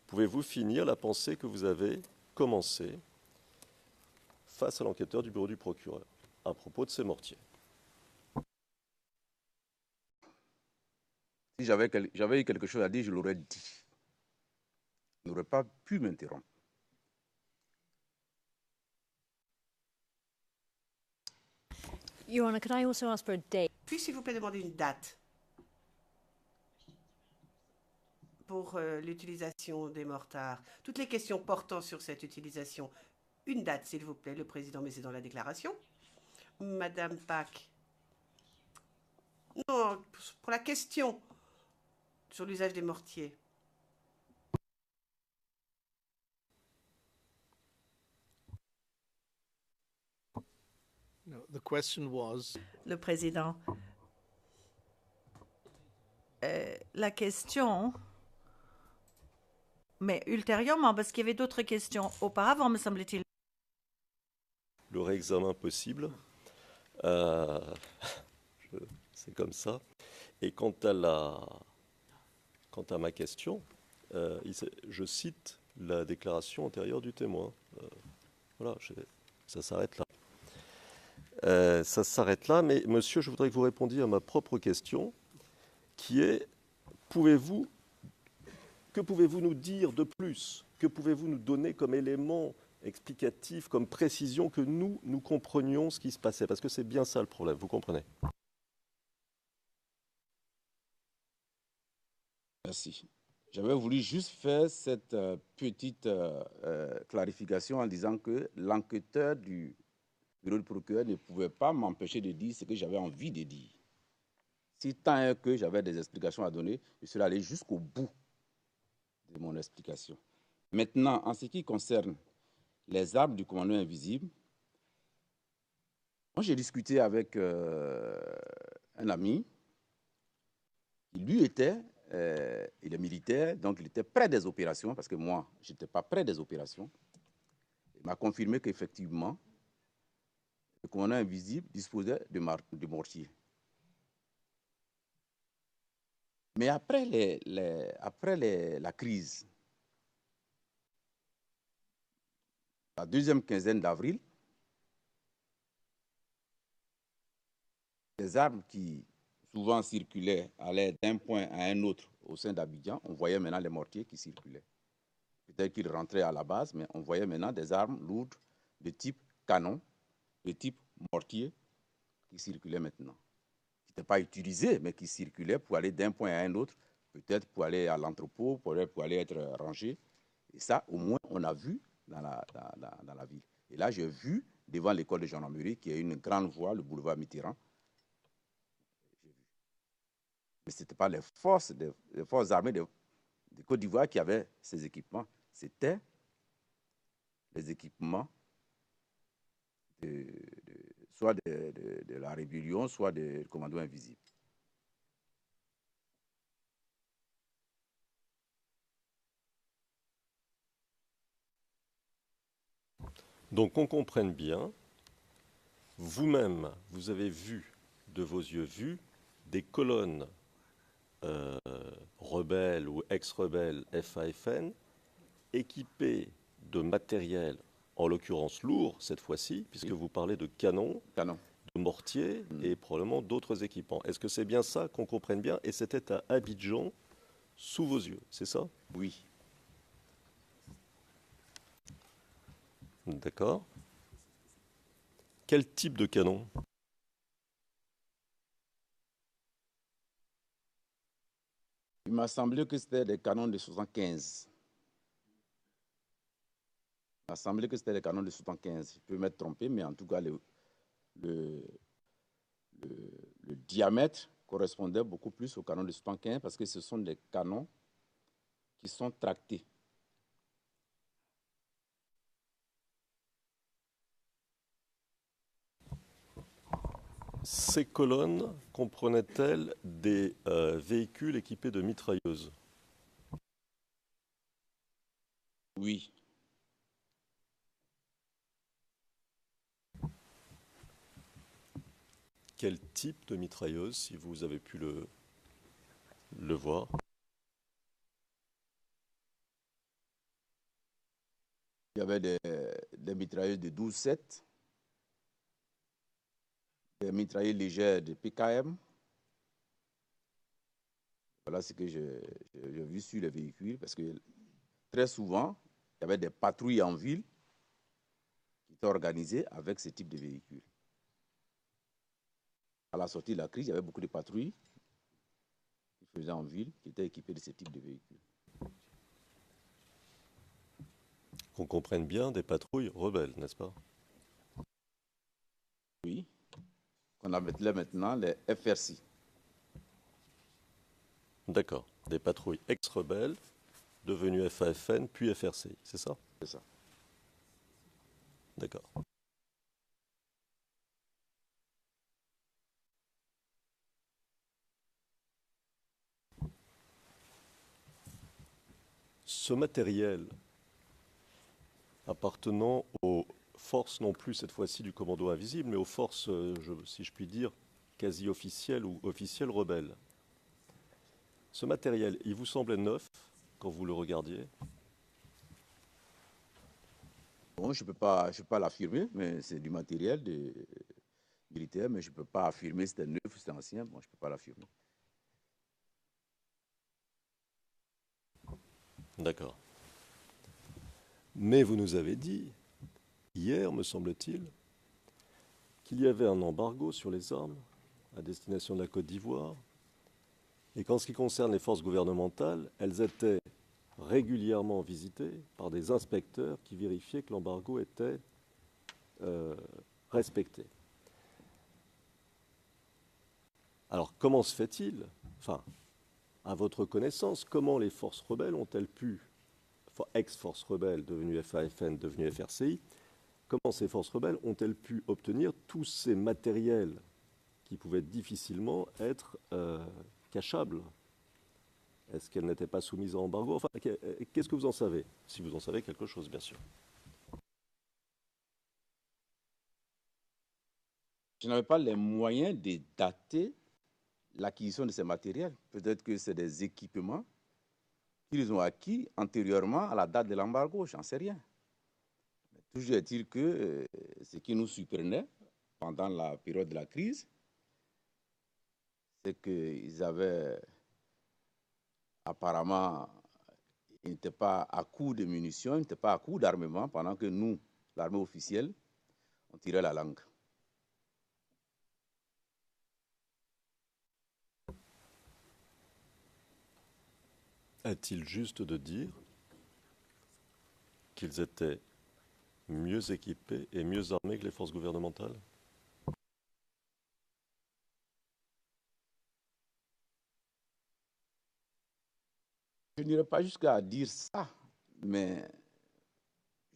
pouvez-vous finir la pensée que vous avez commencée face à l'enquêteur du bureau du procureur à propos de ces mortiers? Si j'avais eu quelque chose à dire, je l'aurais dit. Je n'aurais pas pu m'interrompre. Your Honor, could I also ask for a date? Puis, s'il vous plaît, demander une date. pour l'utilisation des mortards. Toutes les questions portant sur cette utilisation. Une date, s'il vous plaît. Le président met c'est dans la déclaration. Madame Pack. Non, pour la question sur l'usage des mortiers. No, the question was, Le président. La question, mais ultérieurement, parce qu'il y avait d'autres questions auparavant, me semble-t-il. Le réexamen possible. Euh, c'est comme ça. Et quant à ma question, je cite la déclaration antérieure du témoin. Voilà, ça s'arrête là. Ça s'arrête là, mais monsieur, je voudrais que vous répondiez à ma propre question, qui est, que pouvez-vous nous dire de plus? Que pouvez-vous nous donner comme élément explicatif, comme précision, que nous comprenions ce qui se passait? Parce que c'est bien ça le problème, vous comprenez? Merci. J'avais voulu juste faire cette petite clarification en disant que l'enquêteur du bureau du procureur ne pouvait pas m'empêcher de dire ce que j'avais envie de dire. Si tant est que j'avais des explications à donner, je serais allé jusqu'au bout de mon explication. Maintenant, en ce qui concerne les armes du commandant invisible, moi j'ai discuté avec un ami qui lui était, il est militaire, donc il était près des opérations, parce que moi, je n'étais pas près des opérations. Il m'a confirmé qu'effectivement, le commandant invisible disposait de mortiers. Mais après la crise, la deuxième quinzaine d'avril, les armes qui souvent circulaient allaient d'un point à un autre au sein d'Abidjan. On voyait maintenant les mortiers qui circulaient. Peut-être qu'ils rentraient à la base, mais on voyait maintenant des armes lourdes de type canon, de type mortier qui circulaient maintenant. Qui n'étaient pas utilisés, mais qui circulaient pour aller d'un point à un autre, peut-être pour aller à l'entrepôt, pour aller être rangés. Et ça, au moins, on a vu dans la ville. Et là, j'ai vu devant l'école de gendarmerie, qui est une grande voie, le boulevard Mitterrand. Mais ce n'étaient pas les forces armées de Côte d'Ivoire qui avaient ces équipements. C'était les équipements soit de la rébellion, soit du commando invisible. Donc qu'on comprenne bien, vous-même, vous avez vu, de vos yeux vus, des colonnes rebelles ou ex-rebelles FAFN équipées de matériel, en l'occurrence lourd cette fois-ci, puisque vous parlez de canons, de mortiers et probablement d'autres équipements. Est-ce que c'est bien ça, qu'on comprenne bien? Et c'était à Abidjan, sous vos yeux, c'est ça? Oui. D'accord. Quel type de canon? Il m'a semblé que c'était des canons de 75. Il m'a semblé que c'était des canons de 75. Je peux m'être trompé, mais en tout cas, le diamètre correspondait beaucoup plus aux canons de 75 parce que ce sont des canons qui sont tractés. Ces colonnes comprenaient-elles des véhicules équipés de mitrailleuses? Oui. Quel type de mitrailleuse, si vous avez pu le voir? Il y avait des mitrailleuses de 12-7, des mitrailleuses légères de PKM. Voilà ce que j'ai vu sur les véhicules, parce que très souvent, il y avait des patrouilles en ville qui étaient organisées avec ce type de véhicules. À la sortie de la crise, il y avait beaucoup de patrouilles qui faisaient en ville, qui étaient équipées de ce type de véhicules. qu'on comprenne bien, des patrouilles rebelles, n'est-ce pas? Oui, qu'on appelle maintenant les FRC. D'accord. Des patrouilles ex-rebelles, devenues FAFN, puis FRCI, c'est ça? C'est ça. D'accord. Ce matériel appartenant aux forces, non plus cette fois-ci du commando invisible, mais aux forces, si je puis dire, quasi officielles ou officielles rebelles. Ce matériel, il vous semblait neuf quand vous le regardiez? Bon, je ne peux pas l'affirmer, mais c'est du matériel militaire, mais je ne peux pas affirmer si c'était neuf ou c'était ancien. Bon, je ne peux pas l'affirmer. D'accord. Mais vous nous avez dit, hier, me semble-t-il, qu'il y avait un embargo sur les armes à destination de la Côte d'Ivoire, et qu'en ce qui concerne les forces gouvernementales, elles étaient régulièrement visitées par des inspecteurs qui vérifiaient que l'embargo était respecté. Alors, comment se fait-il, enfin, à votre connaissance, comment les forces rebelles ont-elles pu, ex-forces rebelles devenues FAFN, devenues FRCI, comment ces forces rebelles ont-elles pu obtenir tous ces matériels qui pouvaient difficilement être cachables? Est-ce qu'elles n'étaient pas soumises à embargo? Enfin, qu'est-ce que vous en savez? Si vous en savez quelque chose, bien sûr. Je n'avais pas les moyens de dater l'acquisition de ces matériels. Peut-être que c'est des équipements qu'ils ont acquis antérieurement à la date de l'embargo, j'en sais rien. Mais toujours est-il que ce qui nous surprenait pendant la période de la crise, c'est qu'ils avaient apparemment, ils n'étaient pas à court de munitions, ils n'étaient pas à court d'armement, pendant que nous, l'armée officielle, on tirait la langue. Est-il juste de dire qu'ils étaient mieux équipés et mieux armés que les forces gouvernementales? Je n'irai pas jusqu'à dire ça, mais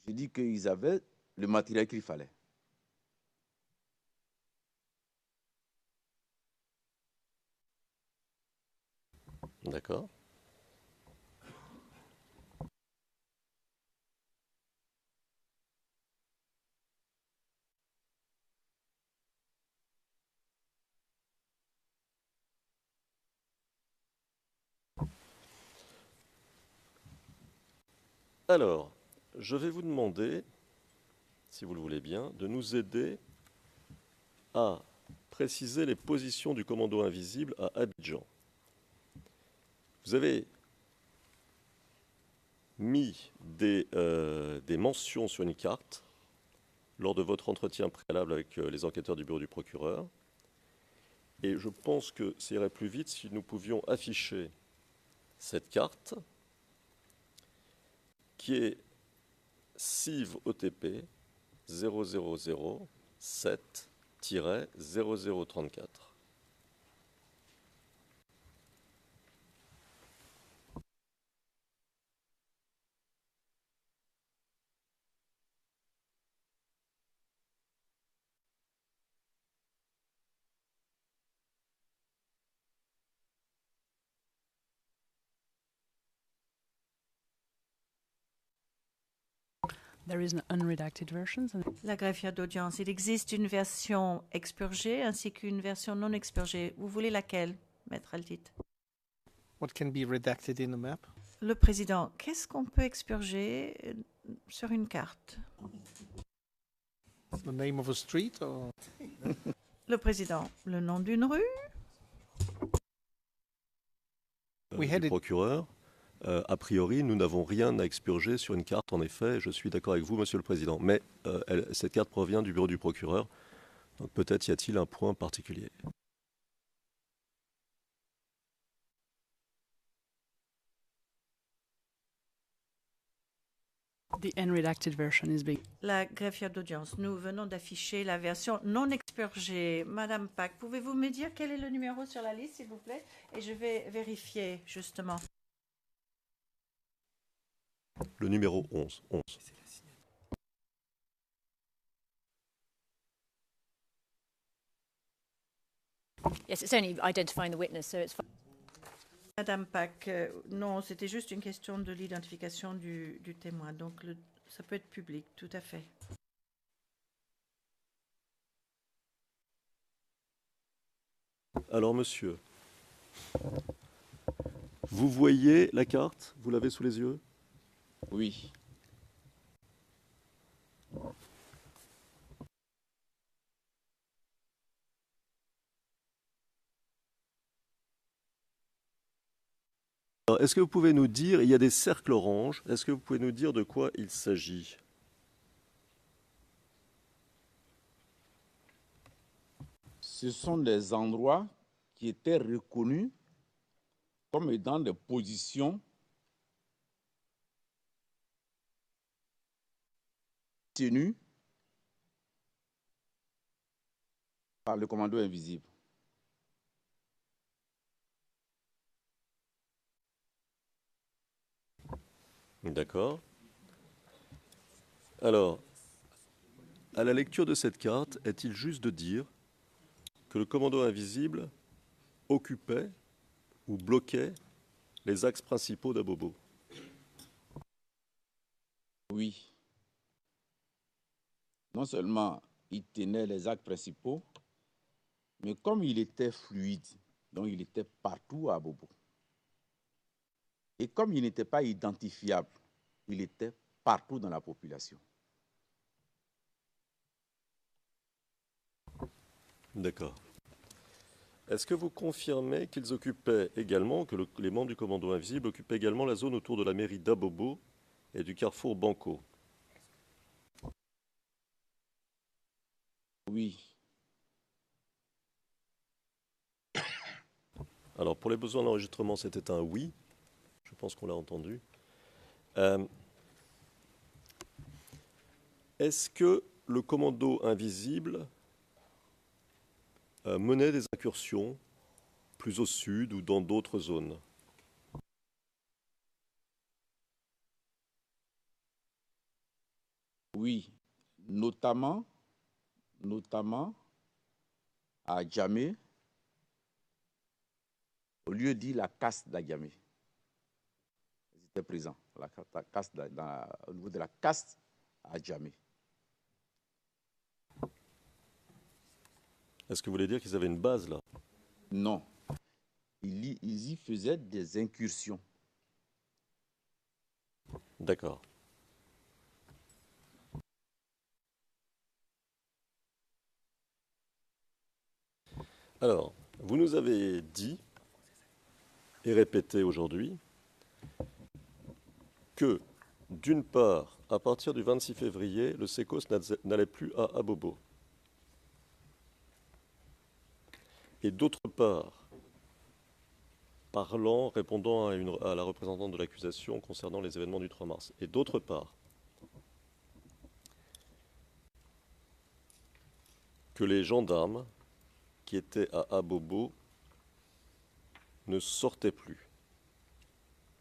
je dis qu'ils avaient le matériel qu'il fallait. D'accord. Alors, je vais vous demander, si vous le voulez bien, de nous aider à préciser les positions du commando invisible à Abidjan. Vous avez mis des mentions sur une carte lors de votre entretien préalable avec les enquêteurs du bureau du procureur. Et je pense que ça irait plus vite si nous pouvions afficher cette carte qui est CIV OTP 000-7-0034. There is an unredacted version. La greffière d'audience, il existe une version expurgée ainsi qu'une version non expurgée. Vous voulez laquelle, Maître Altit? What can be redacted in the map? Le président, qu'est-ce qu'on peut expurger sur une carte? The name of a street or Le président, le nom d'une rue? Du procureur. A priori, nous n'avons rien à expurger sur une carte, en effet. Je suis d'accord avec vous, Monsieur le Président. Mais cette carte provient du bureau du procureur. Donc peut-être y a-t-il un point particulier. The unredacted version is being. La greffière d'audience, nous venons d'afficher la version non expurgée. Madame Pack, pouvez-vous me dire quel est le numéro sur la liste, s'il vous plaît? Et je vais vérifier, justement. Le numéro 11. 11. Yes, it's only identifying the witness, so it's fine. Madame Pack, non, c'était juste une question de l'identification du témoin. Donc, ça peut être public, tout à fait. Alors, monsieur, vous voyez la carte? Vous l'avez sous les yeux? Oui. Alors, est-ce que vous pouvez nous dire, il y a des cercles oranges, est-ce que vous pouvez nous dire de quoi il s'agit? Ce sont des endroits qui étaient reconnus comme étant des positions tenues par le commando invisible. D'accord. Alors, à la lecture de cette carte, est-il juste de dire que le commando invisible occupait ou bloquait les axes principaux d'Abobo? Oui. Non seulement il tenait les axes principaux, mais comme il était fluide, donc il était partout à Abobo. Et comme il n'était pas identifiable, il était partout dans la population. D'accord. Est-ce que vous confirmez qu'ils occupaient également, que les membres du commando invisible occupaient également la zone autour de la mairie d'Abobo et du carrefour Banco? Oui. Alors, pour les besoins d'enregistrement, c'était un oui. Je pense qu'on l'a entendu. Est-ce que le commando invisible menait des incursions plus au sud ou dans d'autres zones? Oui, notamment à Djamé, au lieu dit la caste d'Adjamé. Ils étaient présents au niveau de la caste à Djamé. Est-ce que vous voulez dire qu'ils avaient une base là? Non. Ils y faisaient des incursions. D'accord. Alors, vous nous avez dit et répété aujourd'hui que, d'une part, à partir du 26 février, le SECOS n'allait plus à Abobo. Et d'autre part, répondant à la représentante de l'accusation concernant les événements du 3 mars. Et d'autre part, que les gendarmes qui étaient à Abobo ne sortaient plus.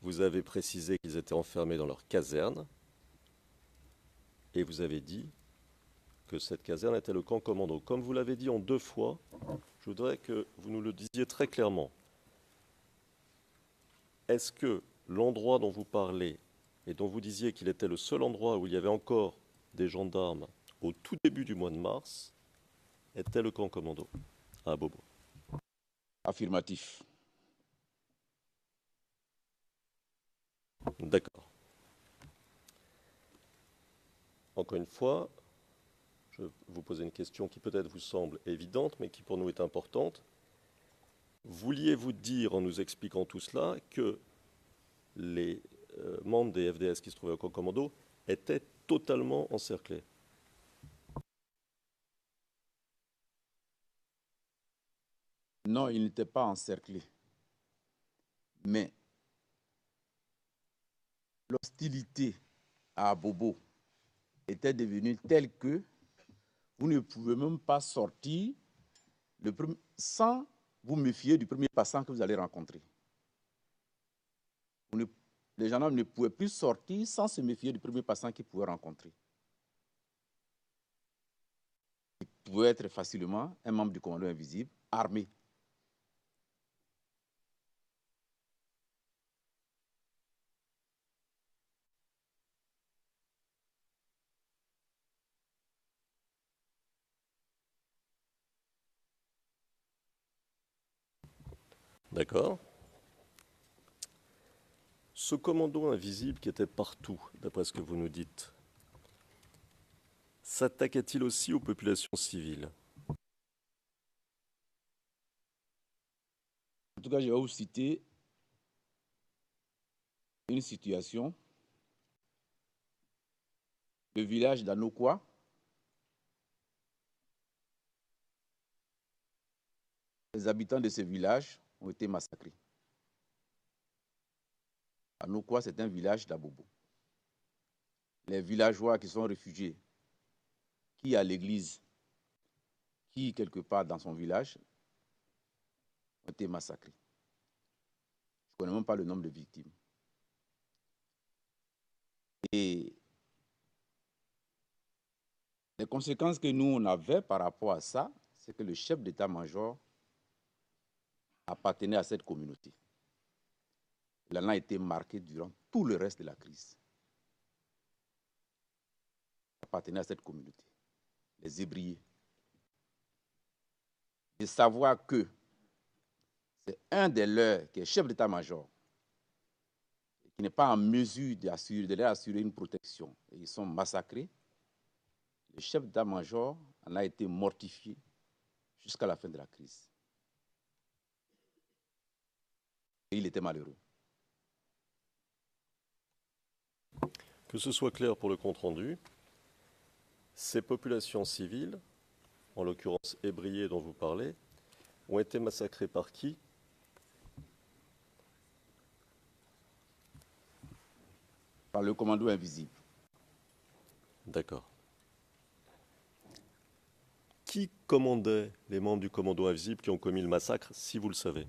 Vous avez précisé qu'ils étaient enfermés dans leur caserne et vous avez dit que cette caserne était le camp commando. Comme vous l'avez dit en 2 fois, je voudrais que vous nous le disiez très clairement. Est-ce que l'endroit dont vous parlez et dont vous disiez qu'il était le seul endroit où il y avait encore des gendarmes au tout début du mois de mars était le camp commando à Abobo? Affirmatif. D'accord. Encore une fois, je vais vous poser une question qui peut-être vous semble évidente, mais qui pour nous est importante. Vouliez-vous dire, en nous expliquant tout cela, que les membres des FDS qui se trouvaient au camp commando étaient totalement encerclés? Non, ils n'étaient pas encerclés. Mais l'hostilité à Bobo était devenu tel que vous ne pouvez même pas sortir sans vous méfier du premier passant que vous allez rencontrer. Les gendarmes ne pouvaient plus sortir sans se méfier du premier passant qu'ils pouvaient rencontrer. Il pouvait être facilement un membre du commando invisible, armé. D'accord. Ce commando invisible qui était partout, d'après ce que vous nous dites, s'attaquait-il aussi aux populations civiles? En tout cas, je vais vous citer une situation. Le village d'Anokwa, les habitants de ce village ont été massacrés. Anokwa, c'est un village d'Abobo. Les villageois qui sont réfugiés, qui à l'église, qui quelque part dans son village, ont été massacrés. Je ne connais même pas le nombre de victimes. Et les conséquences que nous, on avait par rapport à ça, c'est que le chef d'état-major appartenait à cette communauté. Il en a été marqué durant tout le reste de la crise. Il appartenait à cette communauté, les Hébriers. De savoir que c'est un des leurs qui est chef d'état-major, qui n'est pas en mesure de leur assurer une protection, et ils sont massacrés, le chef d'état-major en a été mortifié jusqu'à la fin de la crise. Et il était malheureux. Que ce soit clair pour le compte-rendu, ces populations civiles, en l'occurrence Hébriers dont vous parlez, ont été massacrées par qui? Par le commando invisible. D'accord. Qui commandait les membres du commando invisible qui ont commis le massacre, si vous le savez?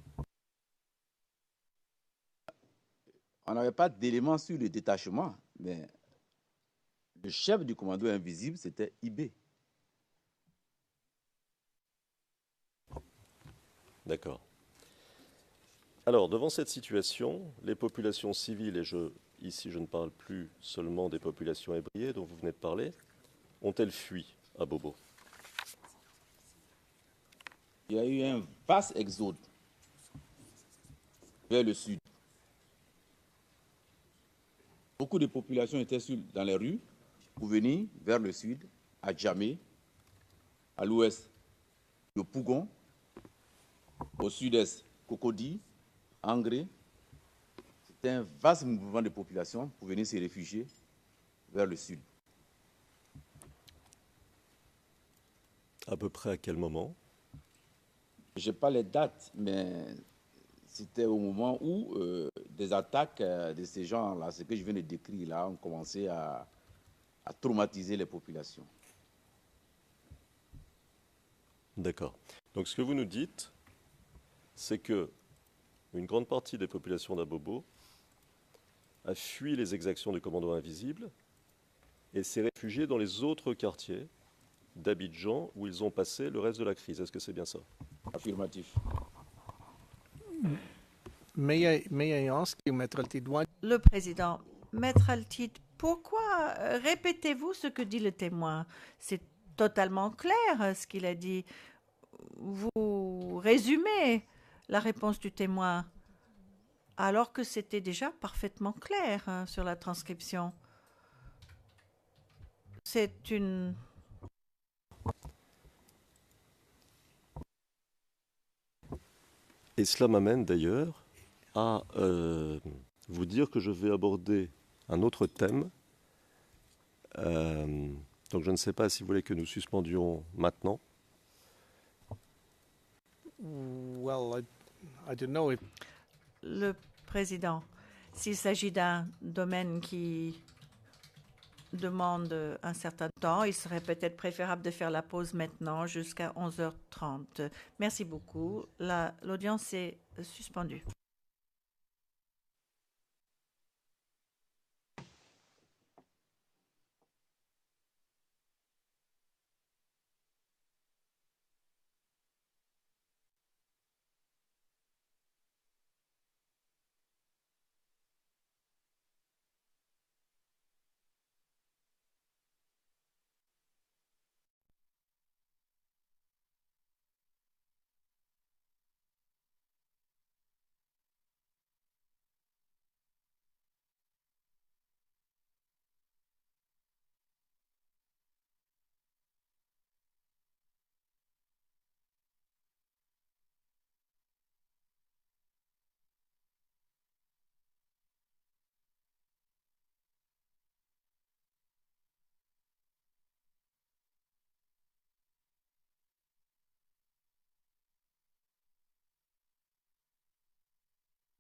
On n'avait pas d'éléments sur le détachement, mais le chef du commando invisible, c'était Ibé. D'accord. Alors, devant cette situation, les populations civiles, et ici je ne parle plus seulement des populations hébriées dont vous venez de parler, ont-elles fui à Bobo? Il y a eu un vaste exode vers le sud. Beaucoup de populations étaient dans les rues pour venir vers le sud, à Djamé, à l'ouest, le Pougon, au sud-est, Cocody, Angré. C'était un vaste mouvement de population pour venir se réfugier vers le sud. À peu près à quel moment? Je n'ai pas les dates, mais c'était au moment où des attaques de ces gens-là, ce que je viens de décrire là, ont commencé à traumatiser les populations. D'accord. Donc ce que vous nous dites, c'est que une grande partie des populations d'Abobo a fui les exactions du commando invisible et s'est réfugiée dans les autres quartiers d'Abidjan où ils ont passé le reste de la crise. Est-ce que c'est bien ça? Affirmatif. Le président, Maître Altid, pourquoi répétez-vous ce que dit le témoin? C'est totalement clair ce qu'il a dit. Vous résumez la réponse du témoin alors que c'était déjà parfaitement clair sur la transcription. C'est une... Et cela m'amène d'ailleurs à vous dire que je vais aborder un autre thème. Donc je ne sais pas si vous voulez que nous suspendions maintenant. Well, I don't know if... Le président, s'il s'agit d'un domaine qui demande un certain temps. Il serait peut-être préférable de faire la pause maintenant jusqu'à 11h30. Merci beaucoup. L'audience est suspendue.